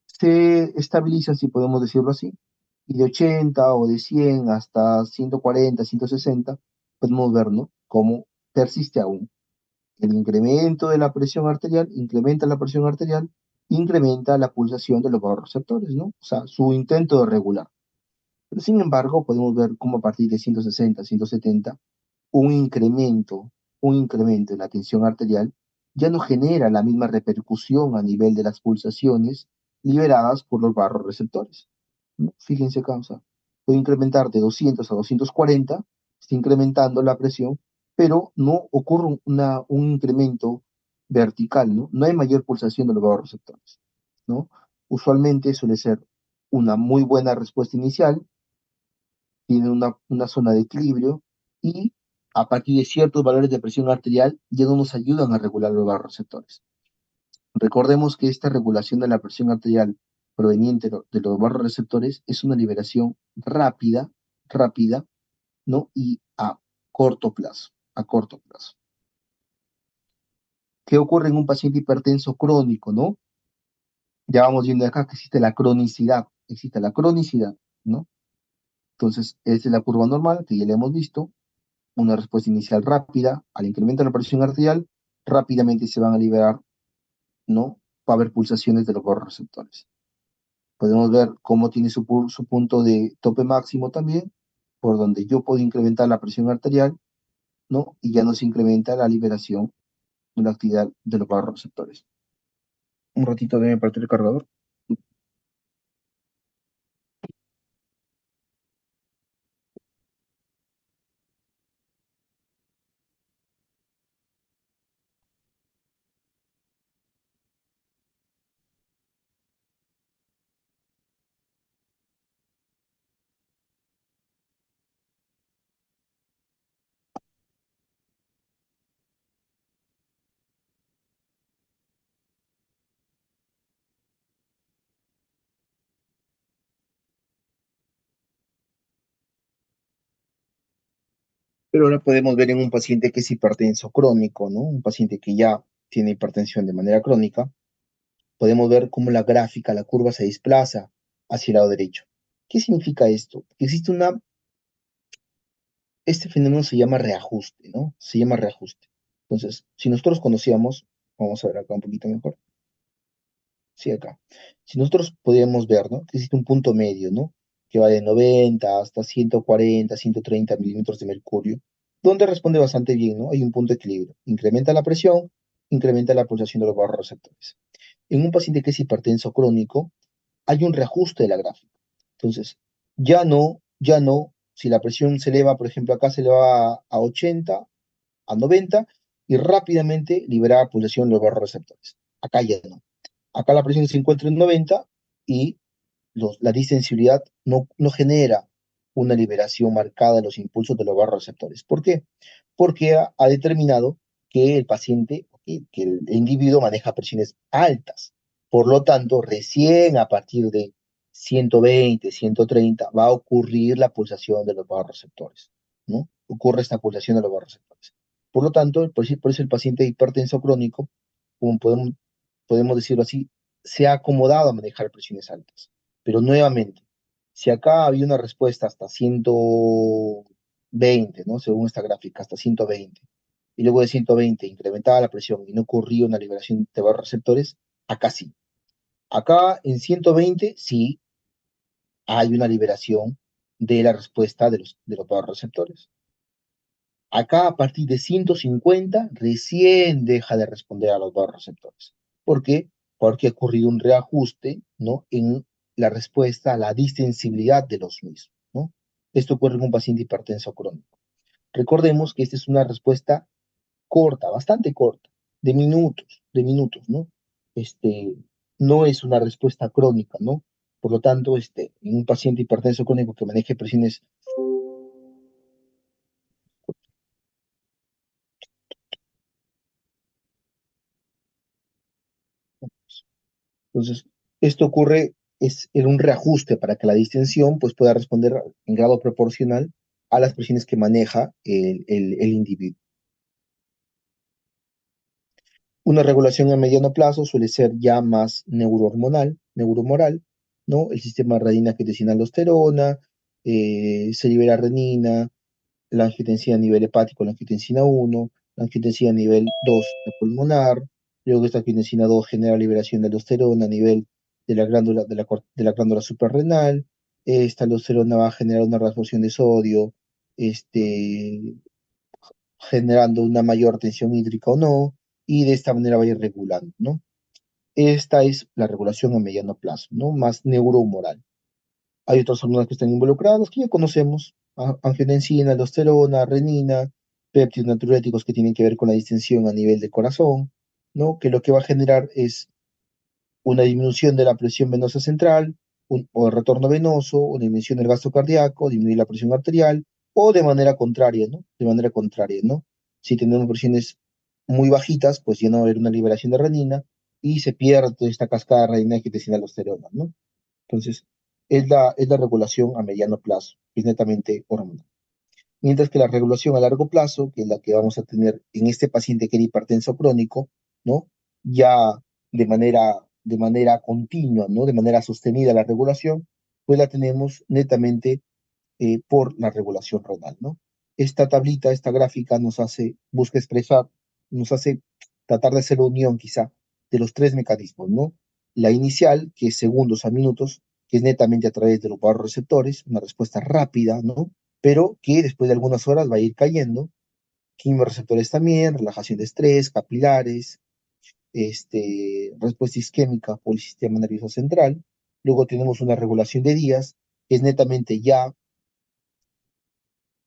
se estabilizan, si podemos decirlo así, y de 80 o de 100 hasta 140, 160, podemos ver, ¿no? Cómo persiste aún. El incremento de la presión arterial incrementa la presión arterial, incrementa la pulsación de los receptores, ¿no? O sea, su intento de regular. Pero sin embargo, podemos ver cómo a partir de 160, 170, un incremento, un incremento en la tensión arterial ya no genera la misma repercusión a nivel de las pulsaciones liberadas por los barroreceptores, ¿no? Fíjense acá, o sea, puede incrementar de 200 a 240, está incrementando la presión, pero no ocurre un incremento vertical, ¿no? No hay mayor pulsación de los barroreceptores, ¿no? Usualmente suele ser una muy buena respuesta inicial, tiene una zona de equilibrio y a partir de ciertos valores de presión arterial, ya no nos ayudan a regular los vasoreceptores. Recordemos que esta regulación de la presión arterial proveniente de los vasoreceptores es una liberación rápida, ¿no? Y a corto plazo. ¿Qué ocurre en un paciente hipertenso crónico, no? Ya vamos viendo acá que existe la cronicidad, ¿no? Entonces, esta es la curva normal que ya le hemos visto, una respuesta inicial rápida, al incremento de la presión arterial, rápidamente se van a liberar, ¿no? Va a haber pulsaciones de los vasoreceptores. Podemos ver cómo tiene su punto de tope máximo también, por donde yo puedo incrementar la presión arterial, ¿no? Y ya no se incrementa la liberación de la actividad de los vasoreceptores. Un ratito debe partir el cargador. Pero ahora podemos ver en un paciente que es hipertenso crónico, ¿no? Un paciente que ya tiene hipertensión de manera crónica, podemos ver cómo la gráfica, la curva se desplaza hacia el lado derecho. ¿Qué significa esto? Que existe este fenómeno se llama reajuste, ¿no? Se llama reajuste. Entonces, si nosotros conocíamos, vamos a ver acá un poquito mejor. Sí, acá. Si nosotros podíamos ver, ¿no? Que existe un punto medio, ¿no? Que va de 90 hasta 140, 130 milímetros de mercurio, donde responde bastante bien, ¿no? Hay un punto de equilibrio. Incrementa la presión, incrementa la pulsación de los vasoreceptores. En un paciente que es hipertenso crónico, hay un reajuste de la gráfica. Entonces, ya no, si la presión se eleva, por ejemplo, acá se eleva a 80, a 90, y rápidamente libera pulsación de los vasoreceptores. Acá ya no. Acá la presión se encuentra en 90 y la distensibilidad no genera una liberación marcada de los impulsos de los vasoreceptores. ¿Por qué? Porque ha determinado que el paciente, que el individuo maneja presiones altas. Por lo tanto, recién a partir de 120, 130 va a ocurrir la pulsación de los vasoreceptores, ¿no? Ocurre esta pulsación de los vasoreceptores. Por lo tanto, por eso el paciente hipertenso crónico, como podemos decirlo así, se ha acomodado a manejar presiones altas. Pero nuevamente, si acá había una respuesta hasta 120, ¿no? Según esta gráfica, hasta 120, y luego de 120 incrementaba la presión y no ocurría una liberación de receptores, acá sí. Acá en 120 sí hay una liberación de la respuesta de los receptores. Acá a partir de 150 recién deja de responder a los receptores. ¿Por qué? Porque ha ocurrido un reajuste, ¿no? En la respuesta a la distensibilidad de los mismos, ¿no? Esto ocurre en un paciente hipertenso crónico. Recordemos que esta es una respuesta corta, bastante corta, de minutos, ¿no? Este, no es una respuesta crónica, ¿no? Por lo tanto, en un paciente hipertenso crónico que maneje presiones. Entonces, esto ocurre es en un reajuste para que la distensión pues, pueda responder en grado proporcional a las presiones que maneja el individuo. Una regulación a mediano plazo suele ser ya más neuromoral, ¿no? El sistema renina-angiotensina-aldosterona, se libera renina, la angiotensina a nivel hepático, la angiotensina 1, la angiotensina a nivel 2, la pulmonar, luego esta angiotensina 2 genera liberación de aldosterona a nivel de la glándula, de la glándula suprarrenal, esta aldosterona va a generar una reabsorción de sodio, generando una mayor tensión hídrica o no, y de esta manera va a ir regulando, ¿no? Esta es la regulación a mediano plazo, ¿no? Más neurohumoral. Hay otras hormonas que están involucradas que ya conocemos, angiotensina, aldosterona, renina, péptidos natriuréticos que tienen que ver con la distensión a nivel de corazón, ¿no? Que lo que va a generar es una disminución de la presión venosa central, o el retorno venoso, una disminución del gasto cardíaco, disminuir la presión arterial, o de manera contraria, ¿no? De manera contraria, ¿no? Si tenemos presiones muy bajitas, pues ya no va a haber una liberación de renina y se pierde toda esta cascada de renina que desciende a la aldosterona, ¿no? Entonces, es la regulación a mediano plazo, que es netamente hormonal. Mientras que la regulación a largo plazo, que es la que vamos a tener en este paciente que era hipertenso crónico, ¿no? Ya de manera continua, ¿no? De manera sostenida la regulación, pues la tenemos netamente por la regulación renal, ¿no? Esta tablita, esta gráfica busca expresar, nos hace tratar de hacer la unión quizá de los tres mecanismos, ¿no? La inicial, que es segundos a minutos, que es netamente a través de los receptores, una respuesta rápida, ¿no? Pero que después de algunas horas va a ir cayendo. Quimioreceptores también, relajación de estrés, capilares, respuesta isquémica por el sistema nervioso central. Luego tenemos una regulación de días, que es netamente ya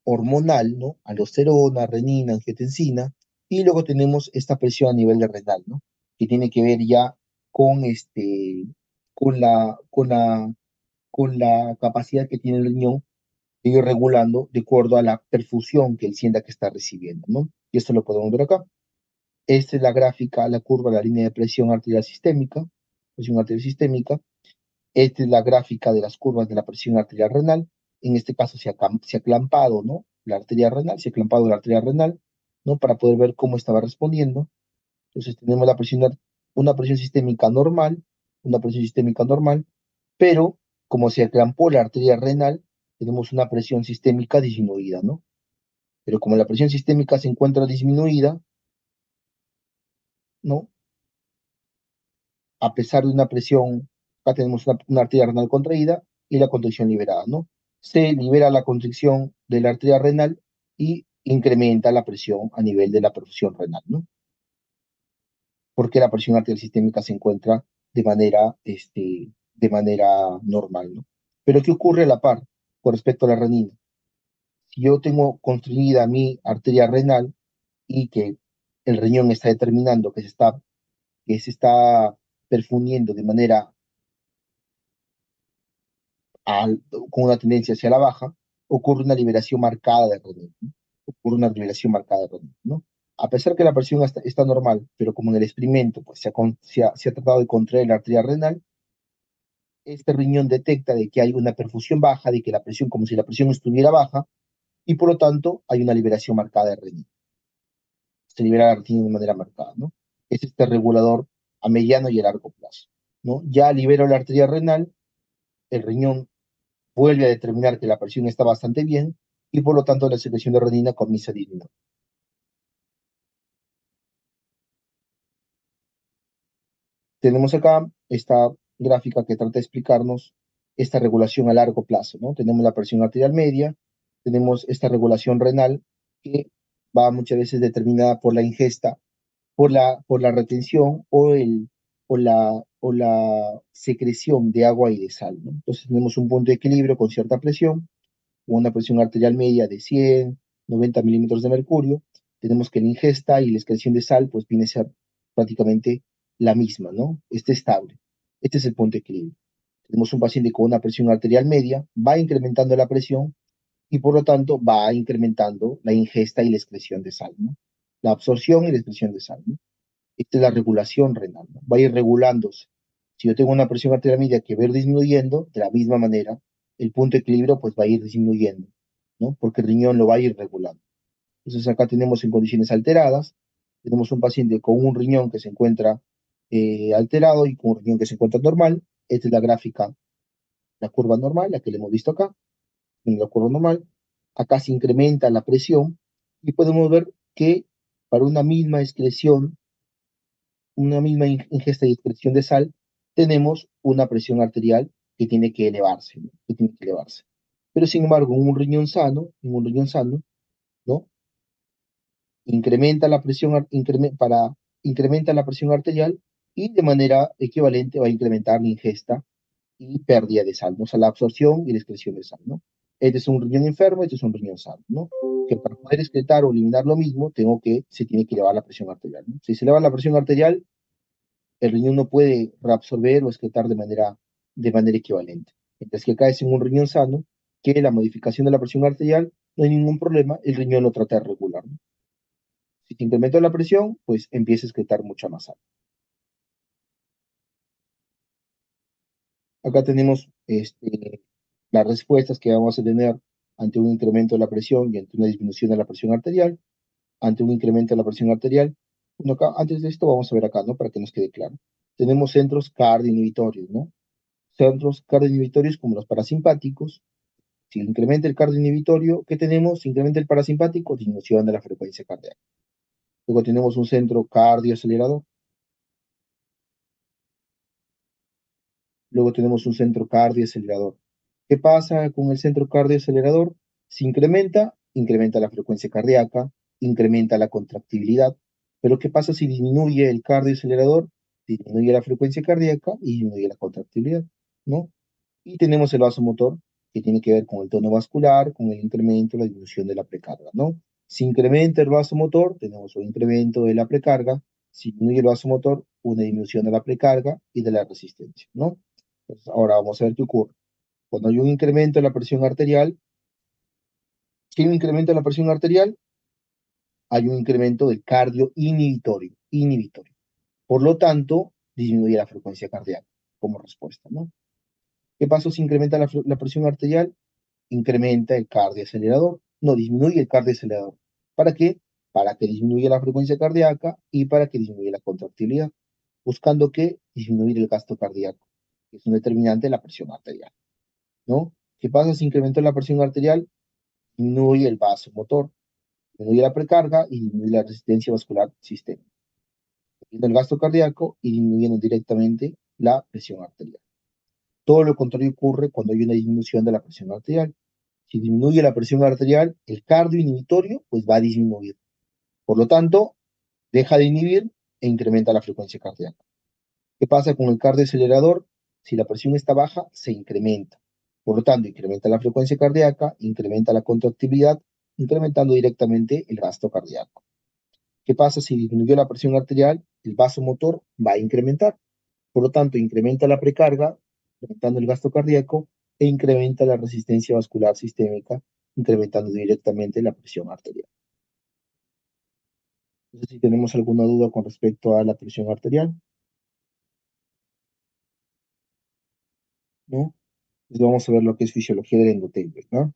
hormonal, ¿no? Aldosterona, renina, angiotensina, y luego tenemos esta presión a nivel de renal, ¿no? Que tiene que ver ya con con la, con la, con la capacidad que tiene el riñón de ir regulando de acuerdo a la perfusión que él sienta que está recibiendo, ¿no? Y esto lo podemos ver acá. Esta es la gráfica, la curva, la línea de presión arterial sistémica. Esta es la gráfica de las curvas de la presión arterial renal. En este caso se ha clampado, ¿no? La arteria renal, se ha clampado la arteria renal, ¿no? Para poder ver cómo estaba respondiendo. Entonces tenemos una presión sistémica normal, una presión sistémica normal, pero como se clampó la arteria renal, tenemos una presión sistémica disminuida, ¿no? Pero como la presión sistémica se encuentra disminuida, ¿no? A pesar de una presión, acá tenemos una arteria renal contraída y la constricción liberada, ¿no? Se libera la constricción de la arteria renal y incrementa la presión a nivel de la perfusión renal, ¿no? Porque la presión arterial sistémica se encuentra de manera normal, ¿no? Pero ¿qué ocurre a la par con respecto a la renina? Si yo tengo constreñida mi arteria renal y que el riñón está determinando que se está perfundiendo de manera con una tendencia hacia la baja, ocurre una liberación marcada de renina, ¿no? Ocurre una liberación marcada de renina, ¿no? A pesar que la presión está normal, pero como en el experimento pues, se ha tratado de contraer la arteria renal, este riñón detecta de que hay una perfusión baja, de que la presión, como si la presión estuviera baja, y por lo tanto hay una liberación marcada de renina. Se libera la renina de manera marcada, ¿no? Es este regulador a mediano y a largo plazo, ¿no? Ya libero la arteria renal, el riñón vuelve a determinar que la presión está bastante bien y por lo tanto la secreción de renina comienza a disminuir. Tenemos acá esta gráfica que trata de explicarnos esta regulación a largo plazo, ¿no? Tenemos la presión arterial media, tenemos esta regulación renal que va muchas veces determinada por la ingesta, por la retención o la secreción de agua y de sal, ¿no? Entonces tenemos un punto de equilibrio con cierta presión, una presión arterial media de 100, 90 milímetros de mercurio. Tenemos que la ingesta y la excreción de sal pues viene a ser prácticamente la misma, ¿no? Está estable. Este es el punto de equilibrio. Tenemos un paciente con una presión arterial media, va incrementando la presión y por lo tanto va incrementando la ingesta y la excreción de sal, ¿no? La absorción y la excreción de sal, ¿no? Esta es la regulación renal, ¿no? Va a ir regulándose. Si yo tengo una presión arterial media que va a ir disminuyendo, de la misma manera, el punto de equilibrio pues va a ir disminuyendo, ¿no? Porque el riñón lo va a ir regulando. Entonces acá tenemos en condiciones alteradas, tenemos un paciente con un riñón que se encuentra alterado y con un riñón que se encuentra normal. Esta es la gráfica, la curva normal, la que le hemos visto acá, en la curva normal. Acá se incrementa la presión y podemos ver que para una misma ingesta y excreción de sal, tenemos una presión arterial que tiene que elevarse, ¿no? Que tiene que elevarse. Pero sin embargo, en un riñón sano, ¿no? Incrementa la presión arterial y de manera equivalente va a incrementar la ingesta y pérdida de sal, ¿no? O sea, la absorción y la excreción de sal, ¿no? Este es un riñón enfermo, este es un riñón sano, ¿no? Que para poder excretar o eliminar lo mismo, se tiene que elevar la presión arterial, ¿no? Si se eleva la presión arterial, el riñón no puede reabsorber o excretar de manera equivalente. Mientras que acá es en un riñón sano que la modificación de la presión arterial no hay ningún problema, el riñón lo trata de regular, ¿no? Si te incrementa la presión, pues empieza a excretar mucha más sangre. Acá tenemos las respuestas que vamos a tener ante un incremento de la presión y ante una disminución de la presión arterial. Ante un incremento de la presión arterial, bueno, acá, antes de esto vamos a ver acá, ¿no? Para que nos quede claro. Tenemos centros cardioinhibitorios, ¿no? Centros cardioinhibitorios como los parasimpáticos. Si incrementa el cardioinhibitorio, ¿qué tenemos? Si incrementa el parasimpático, disminución de la frecuencia cardíaca. Luego tenemos un centro cardioacelerador. Luego tenemos un centro cardioacelerador. ¿Qué pasa con el centro cardioacelerador? Si incrementa, incrementa la frecuencia cardíaca, incrementa la contractibilidad. Pero ¿qué pasa si disminuye el cardioacelerador? Disminuye la frecuencia cardíaca y disminuye la contractibilidad, ¿no? Y tenemos el vasomotor, que tiene que ver con el tono vascular, con el incremento, la disminución de la precarga, ¿no? Si incrementa el vasomotor, tenemos un incremento de la precarga. Si disminuye el vasomotor, una disminución de la precarga y de la resistencia, ¿no? Entonces, ahora vamos a ver qué ocurre. Cuando hay un incremento en la presión arterial, si hay un incremento en la presión arterial, hay un incremento del cardio inhibitorio. Por lo tanto, disminuye la frecuencia cardíaca como respuesta, ¿no? ¿Qué pasa si incrementa la presión arterial? Incrementa el cardioacelerador. No, disminuye el cardioacelerador. ¿Para qué? Para que disminuya la frecuencia cardíaca y para que disminuya la contractilidad, buscando que disminuir el gasto cardíaco, que es un determinante de la presión arterial, ¿no? ¿Qué pasa si incrementa la presión arterial? Disminuye el vasomotor, disminuye la precarga y disminuye la resistencia vascular sistémica, disminuyendo el gasto cardíaco y disminuyendo directamente la presión arterial. Todo lo contrario ocurre cuando hay una disminución de la presión arterial. Si disminuye la presión arterial, el cardio inhibitorio pues va a disminuir. Por lo tanto, deja de inhibir e incrementa la frecuencia cardíaca. ¿Qué pasa con el cardioacelerador? Si la presión está baja, se incrementa. Por lo tanto, incrementa la frecuencia cardíaca, incrementa la contractibilidad, incrementando directamente el gasto cardíaco. ¿Qué pasa si disminuyó la presión arterial? El vasomotor va a incrementar. Por lo tanto, incrementa la precarga, incrementando el gasto cardíaco, e incrementa la resistencia vascular sistémica, incrementando directamente la presión arterial. No sé si tenemos alguna duda con respecto a la presión arterial, ¿no? Entonces vamos a ver lo que es fisiología del endotelio, ¿no?